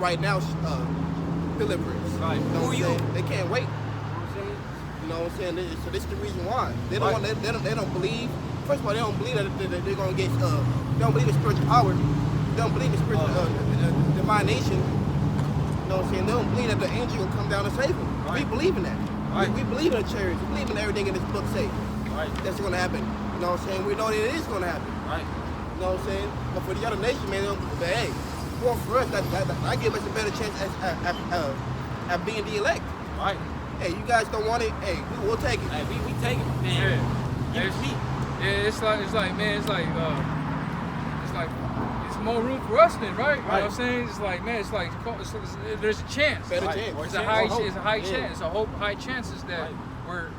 deliverance. Right. You know Who what I'm you? saying? They can't wait. You know what I'm saying? You know what I'm saying? So this is the reason why they don't Right. want. They don't believe. First of all, they don't believe that they're gonna get. They don't believe in spiritual power. They don't believe in spiritual divination. You know what I'm saying? They don't believe that the angel will come down and save them. Right. We believe in that. Right. We believe in the chariots. We believe in everything in this book say. Right. That's gonna happen. You know what I'm saying? We know that it is gonna happen. Right. You know what I'm saying? But for the other nation, man, they don't believe that. Hey, well, for us, that give us a better chance at being the elect. Right. Hey, you guys don't want it? Hey, we'll take it. Hey, we take it, man. Give it to me. Yeah, it's like it's more room for us then, right? You know what I'm saying? It's like, man, there's a chance. Better Right. chance. It's a high chance. Yeah. It's a high chances that Right. we're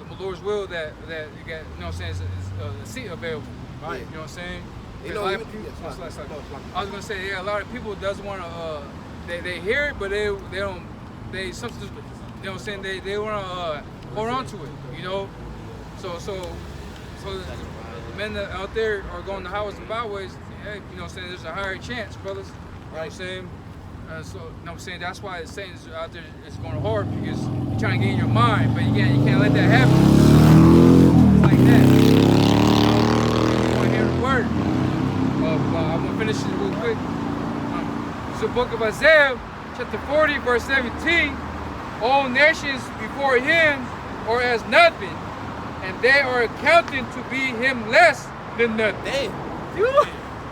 the Lord's will that you got. You know what I'm saying? Is a seat available. Right. You know what I'm saying? You A know, lot you- of people- yes, it's like- no, it's fine. I was gonna say, yeah, a lot of people doesn't want to. They hear it, but they don't. They something. You know what I'm saying? They want to hold on to it. You know. So the men that out there are going to highways and byways. Hey, you know what I'm saying? There's a higher chance, brothers. You know what I'm saying? So, you know what I'm saying? That's why Satan is out there is going hard because you're trying to get in your mind, but you can't let that happen. It's like that. You know, you want to hear the word. I'm going to finish it real quick. It's the book of Isaiah, chapter 40, verse 17. All nations before him are as nothing, and they are accounted to be him less than nothing. Damn.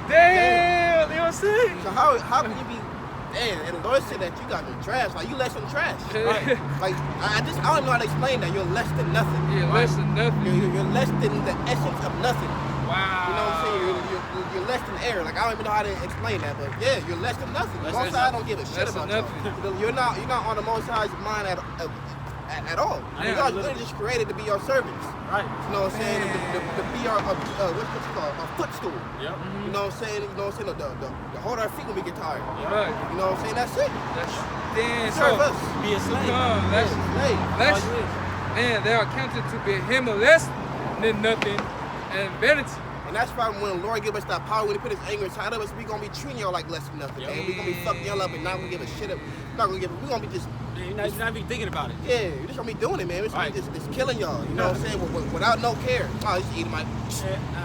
Damn, you know what I'm saying? So how can you be? Damn, and the Lord said that you got the trash. Like you less than trash. Right. Like I don't know how to explain that. You're less than nothing. Yeah, less than nothing. You're less than the essence of nothing. Wow. You know what I'm saying? You're less than air. Like I don't even know how to explain that, but yeah, you're less than nothing. The Most High don't give a shit Less than about you. You're not on the Most High's mind at all. Yeah, God's literally just created to be your servants. Right. You know what I'm saying? To be our what's it called? A footstool. Yep. You know what I'm saying? You know what I'm saying? To hold our feet when we get tired. Right. You know what I'm saying? That's it. Damn, Serve us. Be a slave. That's Hey, less. all you is. Man, they are counted to be him less than nothing and vanity. and that's why when the Lord give us that power, when He put His anger inside of us, we gonna be treating y'all like less than nothing, man. We gonna be fucking y'all up and not gonna give a shit up. Not gonna give. We gonna be just. You're not even thinking about it. Yeah, we just gonna be doing it, man. We're just, Right. just killing y'all. You know what I'm saying? Without no care. Oh, just eat my.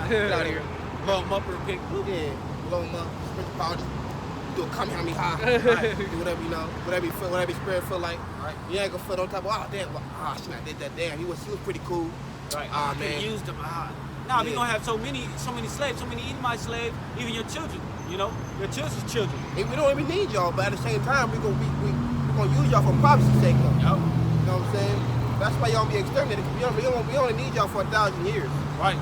Get out of here. Blow them up real quick. Yeah, blow them up. Spiritual power. Just do a Kamehameha. Right. Do whatever you know. Whatever you feel. Whatever your spirit feel like. Right. You ain't gonna feel on top of. Oh damn. Shit, I did that. Damn. He was pretty cool. Right. Ah, You man. used them. Nah, we Yeah. gonna have so many slaves, so many Edomite slaves, even your children. You know, your children's children. And we don't even need y'all, but at the same time, we're gonna use y'all for prophecy's sake, though. Yep. You know what I'm saying? That's why y'all be exterminated. We only need y'all for 1,000 years. Right.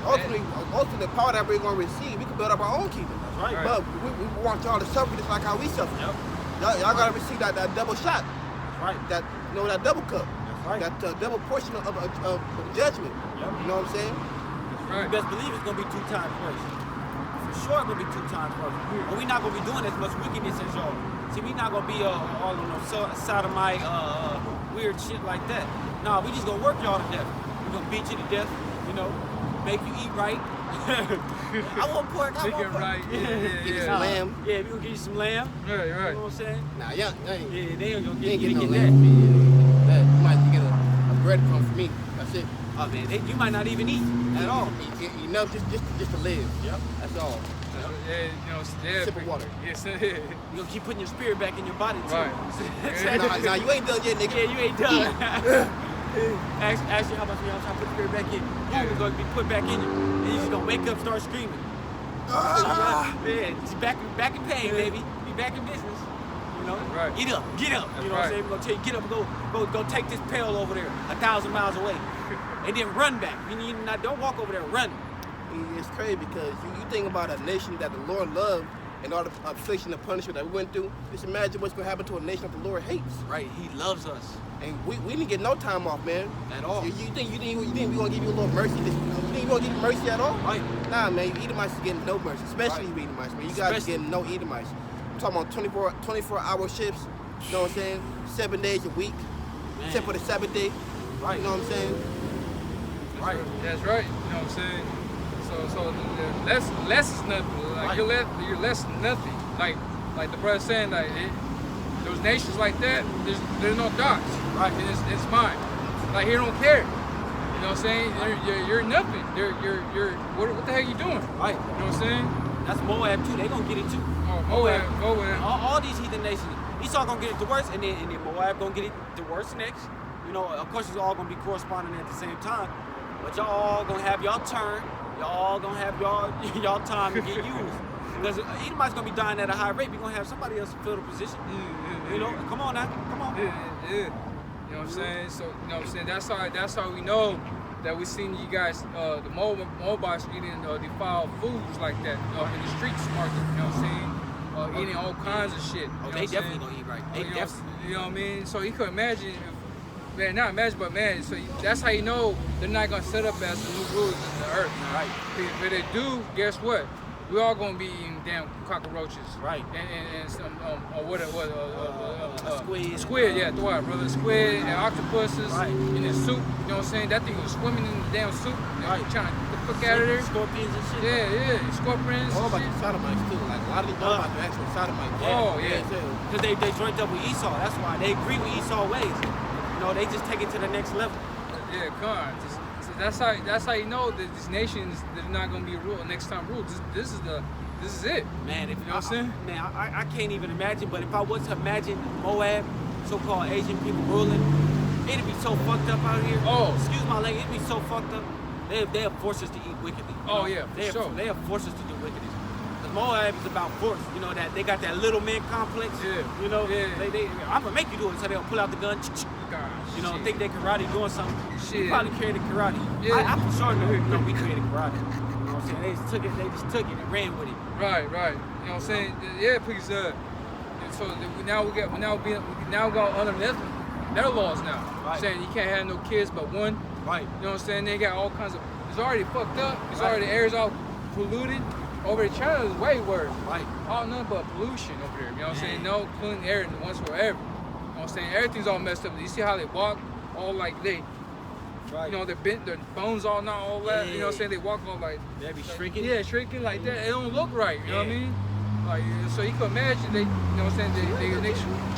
Ultimately, the power that we're gonna receive, we can build up our own kingdom. Right. But we want y'all to suffer just like how we suffer. Yep. Y'all gotta receive that double shot, Right. that that double cup, That's right. that double portion of judgment. Yep. You know what I'm saying? You Right. best believe it's gonna be 2 times worse. For sure, it's gonna be 2 times worse. But we're not gonna be doing as much wickedness as y'all. See, we not gonna be all on no sodomite, weird shit like that. Nah, we just gonna work y'all to death. We gonna beat you to death. You know, make you eat right. I want pork. I Make want it pork. right. Give you Yeah. some lamb. Yeah, we gonna give you some lamb. Right, You right. know what I'm saying? Nah, y'all ain't. Yeah, they ain't gonna You ain't get, getting no that. lamb for me. That you might get a breadcrumb for me. That's it. Oh man, you might not even eat at all. Enough just to live. Yep. That's all. Yeah, you know, yeah. Sip of water. Yes, You gonna keep putting your spirit back in your body too. Right. Nah, you ain't done yet, nigga. Yeah, you ain't done. Ask you how much y'all trying to put the spirit back in. You're gonna be put back in you. And you're just gonna wake up, start screaming. Yeah, just back in pain, baby. Be back in business. You know? Right. Get up. You know what I'm saying? We're gonna tell you, get up and go take this pail over there 1,000 miles away. And then run back. You don't walk over there, run. It's crazy because you think about a nation that the Lord loved and all the affliction and punishment that we went through. Just imagine what's going to happen to a nation that the Lord hates. Right. He loves us. And we didn't get no time off, man. At all. You think we gonna give you a little mercy? You think we gonna give you mercy at all? Right. Nah, man. You Edomites is getting no mercy, especially you Edomites, man. You guys are getting no Edomites. I'm talking about 24-hour shifts. You know what I'm saying? 7 days a week, Man. except for the Sabbath day. Right. You know what I'm saying? Right. That's right. You know what I'm saying? So the less is nothing. Like Right. you're less than nothing. Like the brother saying, like those nations like that, there's no dots. Right. And it's mine. Like he don't care. You know what I'm saying? You're nothing. You're what the heck you doing? Right. You know what I'm saying? That's Moab too. They gonna get it too. Oh, Moab. All these heathen nations. Esau gonna get it the worst, and then Moab gonna get it the worst next. You know, of course, it's all gonna be corresponding at the same time. But y'all all gonna have y'all turn. Y'all gonna have y'all time to get used. Because Edomites gonna be dying at a high rate. We gonna have somebody else fill the position. You know, come on now, come on. Yeah. You know what I'm saying? So you know what I'm saying? That's how we know that we seen you guys, the Moabites eating defiled foods like that in the streets market. You know what I'm saying? Eating all kinds of shit. Oh, they definitely gonna eat right. They definitely. You know what I mean? So you could imagine, man, not imagine, but man, so that's how you know they're not gonna set up as the new rulers of the earth. Right. If they do, guess what? We all gonna be eating damn cockroaches. Right. And some Squid. Squid, yeah, throw out, brother. Squid and octopuses Right. in the soup. You know what I'm saying? That thing was swimming in the damn soup. Right. Trying to get the fuck out of there. Scorpions and shit. Yeah, scorpions. All and about shit. the sodomites too. Like a lot of these know about the actual sodomites. Oh, yeah. Because they joined up with Esau. That's why they agree with Esau ways. You know, they just take it to the next level. Yeah, come on. So that's how you know that these nations they're not gonna be ruled next time ruled. This is it. Man, if You know what I'm saying? Man, I can't even imagine. But if I was to imagine Moab, so-called Asian people ruling, it'd be so fucked up out here. Oh. Excuse my language. It'd be so fucked up. They'll force us to eat wickedly. You Oh, know? yeah, for sure. They'll force us to do wickednly. Because Moab is about force. You know that they got that little man complex. Yeah. You know. Yeah. I'm gonna make you do it. So they'll pull out the gun. Gosh, You know, shit. think they karate doing something. Shit. We probably created karate. Yeah. I for sure know we created karate. You know what I'm saying? They just took it and ran with it. Right. You know what I'm saying? Yeah, because so we got under their laws now. Right. Saying you can't have no kids but one. Right. You know what I'm saying? They got all kinds of. It's already fucked up. It's Right. already the air's all polluted. Over in China is way worse. Right. All nothing but pollution over there. You know what I'm saying? Man. No clean air once forever. You know what I'm saying? Everything's all messed up. You see how they walk? All like they. Right. You know, they're bent, their bones all not all that. You know what I'm saying? They walk all like. They be shrinking. Yeah, shrinking like that. It don't look right. You know what I Yeah. mean? Like, so you can imagine they, you know what I'm saying? They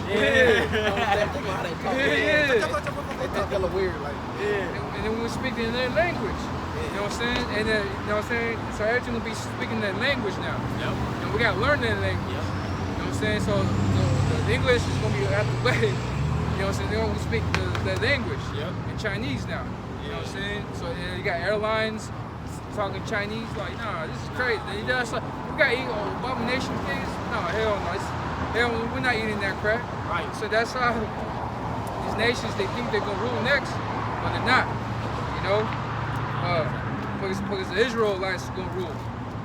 Think about how they talk. Yeah. They talk hella weird, like. Yeah. And then we're speaking in their language. You know what I'm saying? And then, you know what I'm saying? So everything will be speaking their language now. Yep. And we got to learn their language. Yep. You know what I'm saying? So the English is going to be out the way. You know what I'm saying? They're going to speak the language. Yep. In Chinese now. You know what I'm saying? So you got airlines talking Chinese. Like, nah, this is crazy. And that's like, we got to eat abomination things. No, hell no. We're not eating that crap. Right. So that's how these nations, they think they're going to rule next, but they're not. You know? Because the Israelites are going to rule.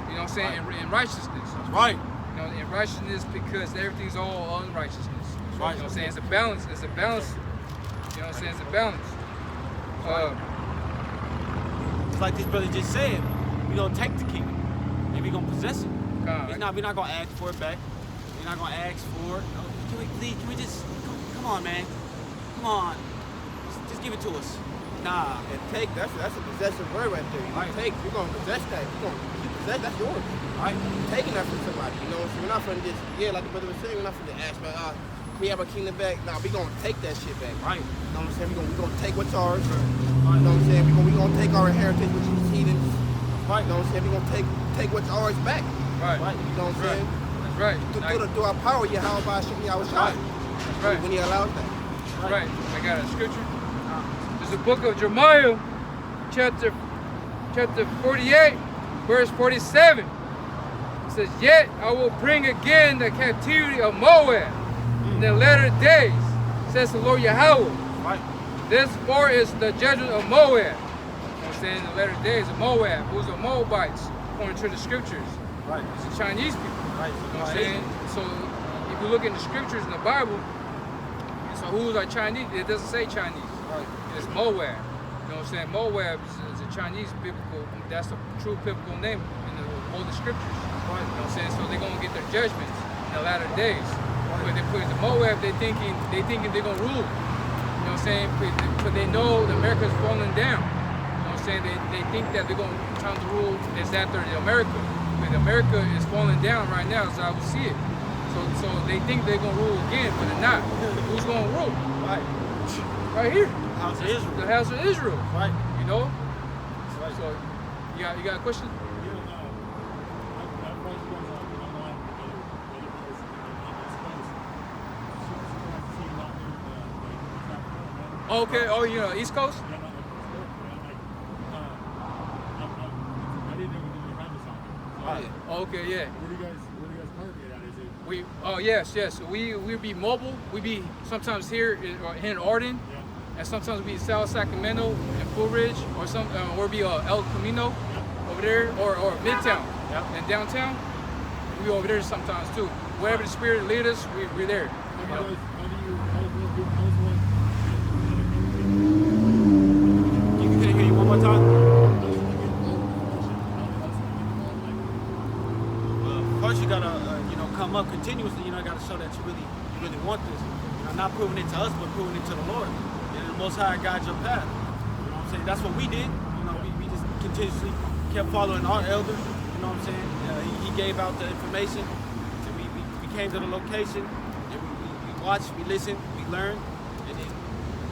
You know what I'm saying? Right. In righteousness. Right. You know, in righteousness because everything's all unrighteousness. Right. You know what I'm saying? It's a balance. You know what I'm saying? It's a balance. It's like this brother just said. We gonna take the kingdom and we gonna possess it. God. We're not gonna ask for it back. We're not gonna ask for it. No, can we just come on, man? Come on. Just give it to us. Nah. And take, that's a possessive word right there. You Right. take, you're gonna possess that. You possess, that's yours. Right. You're taking that from somebody, you know. So we're not gonna just, like the brother was saying, we're not gonna ask about, we have our kingdom back. Nah, we're gonna take that shit back. Right. You know what I'm saying? We're gonna take what's ours. Right. You know what I'm saying? We're gonna take our inheritance, which is heathens. Right. You know what I'm saying? We're gonna take what's ours back. Right. Right. You know what I'm saying? That's right. Through our power, Yahweh by Hashem, Yahweh Shai. That's right. When he allows that. Right. I got a scripture. There's the book of Jeremiah, chapter 48, verse 47. It says, "Yet I will bring again the captivity of Moab in the latter days, says the Lord Yahweh. Right. This far is the judgment of Moab." You know what I'm saying? In the latter days of Moab, who's the Moabites, according to the scriptures. Right. It's the Chinese people. Right. You know what I'm saying? So if you look in the scriptures in the Bible, so who's our Chinese? It doesn't say Chinese. Right. It's Moab. You know what I'm saying? Moab is a Chinese biblical, that's the true biblical name in the Holy Scriptures. Right. You know what I'm saying? So they're gonna get their judgments in the latter days. But they put the Moab, they thinking they're gonna rule. You know what I'm saying? But they know that America's falling down. You know what I'm saying? They think that they're gonna time to rule is after America. But America is falling down right now, so I would see it. So they think they're gonna rule again, but they're not. Who's gonna rule? Right. Right here. The house of Israel. The house of Israel. Right. You know? That's right. So you got a question? Okay, oh, you know, East Coast? Okay, yeah. Where do you guys congregate at? Is it? Yes. We be mobile. We be sometimes here in Arden, and sometimes we be South Sacramento and Full Ridge, or be El Camino over there, or Midtown and downtown. We over there sometimes too. Wherever the Spirit lead us, we're there. You know? Can I hear you one more time? First, you gotta, come up continuously. You gotta show that you really want this. Not proving it to us, but proving it to the Lord. And the Most High guides your path. You know what I'm saying? That's what we did. We just continuously kept following our elder. You know what I'm saying? He gave out the information. And we came to the location. And we watched, we listened, we learned, and then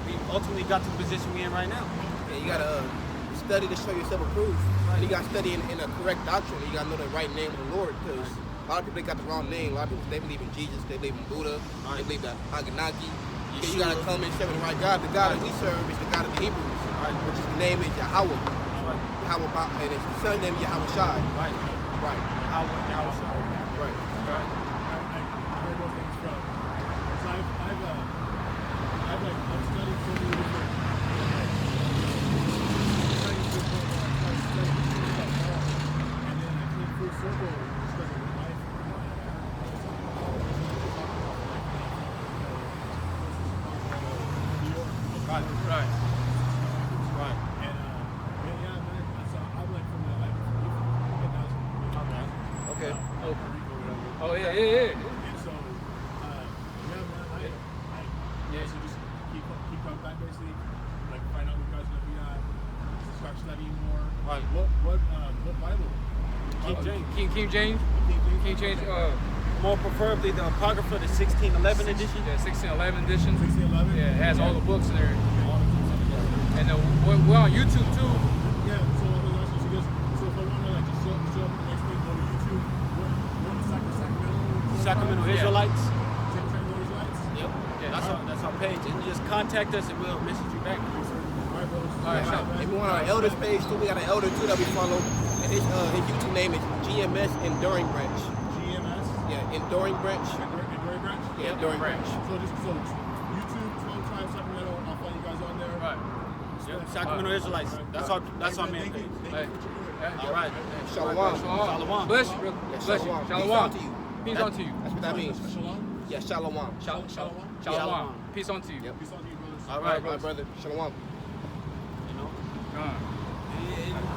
we ultimately got to the position we're in right now. Yeah, you gotta study to show yourself approved. And you gotta study in a correct doctrine. You gotta know the right name of the Lord, because a lot of people, they got the wrong name. A lot of people, they believe in Jesus, they believe in Buddha, they believe in Aganaki. You gotta come and serve the right God. The God that we serve is the God of the Hebrews, which is the name is Howe. Yahweh, and his son's name is Yahweh Shai. Right. Right. Yahweh Shai. Right. I heard those things from. So I've studied so many different. And then I came full circle studying life. Right. And yeah, man. So I'm like from the Okay. Oh yeah. And so, yeah, man, so just keep coming back, basically, like find out what you guys gonna be at, start studying more. Right. What Bible? King James. King James. More preferably the Apocrypha, the 1611 edition. Yeah, 1611 edition. 1611. Yeah, it has all the books in there. All the books. And we're on YouTube too. Yeah. So I was asking, so if I want to like just show up the next week, go to YouTube. What is Sacramento Israelites. Sacramento Israelites. Yep. Yeah. That's our page. And you just contact us and we'll message you back. All right, brothers. All right, If you want our elders page too, we got an elder too that we follow. And his YouTube name is GMS Enduring Branch. GMS. Yeah, Enduring Branch. Enduring Branch. Yeah, Enduring Branch. So YouTube, 12 times Sacramento. I'll follow you guys on there. Right. Yep. Sacramento Israelites. That's our main page. Hey. All right. Shalom. Shalom. Bless you. Yeah, Bless you. shalom. Shalom. Peace unto you. Peace unto you. That's what that means. Shalom. Yeah, shalom. Shalom. Shalom. Shalom. Peace unto you. Yep. Peace on you, brothers. All All right. right, brother. Shalom.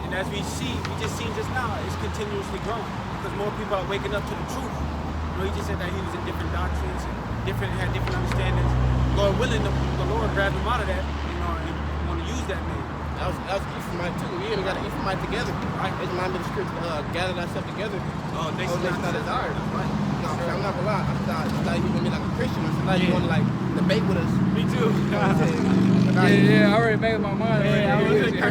And as we see, we just seen just now, it's continuously growing because more people are waking up to the truth. He just said that he was in different doctrines and had different understandings. Lord willing, the Lord grabbed him out of that, and want to use that man. That was Ephraimite too. We even got an Ephraimite together. Right. It's my ministry gathered ourselves together. Oh, next not desired. Right. No, I'm not gonna lie. I thought you were gonna be like a Christian. I thought you want to like debate with us. Me too. Yeah, I already made up my mind. Here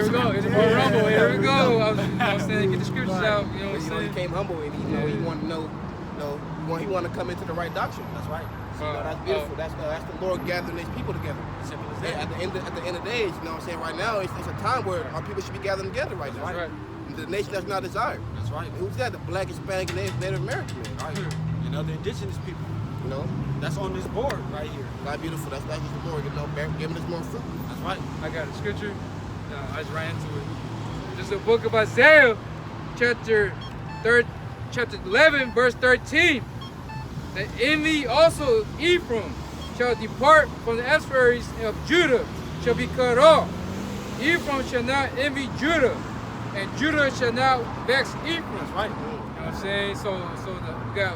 we go. It's more rumble. Here we go. I was saying, get the scriptures out. You know what I'm saying? He came humble and he wanted to know. He wanted to come into the right doctrine. That's right. That's beautiful. That's the Lord gathering His people together. Simple as Yeah, that. at the end of the days, you know what I'm saying? Right now, it's a time where our people should be gathering together right now. That's right. The nation that's not desired. That's right. Who's that? The Black, Hispanic, and Native American man. Right. And other indigenous people. You know? That's on this board right here. God beautiful. That's just the Lord, giving us more fruit. That's right. I got a scripture. I just ran into it. This is the book of Isaiah, chapter chapter 11, verse 13. That envy also Ephraim shall depart from the emissaries of Judah, shall be cut off. Ephraim shall not envy Judah, and Judah shall not vex Ephraim. That's right. You know what I'm saying? So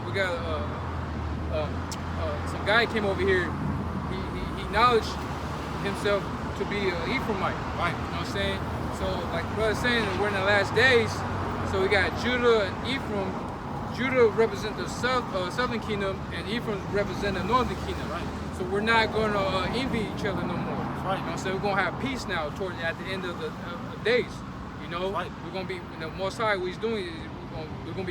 we got some guy came over here. He acknowledged himself to be an Ephraimite. Right. You know what I'm saying? So like the brother's saying, we're in the last days. So we got Judah and Ephraim. Judah represent the southern kingdom, and Ephraim represent the northern kingdom. Right. So we're not going to envy each other no more. That's right. You know what I'm saying? We're going to have peace now at the end of the days. You know, That's right. we're going to be, Most High, what he's doing is we're going to be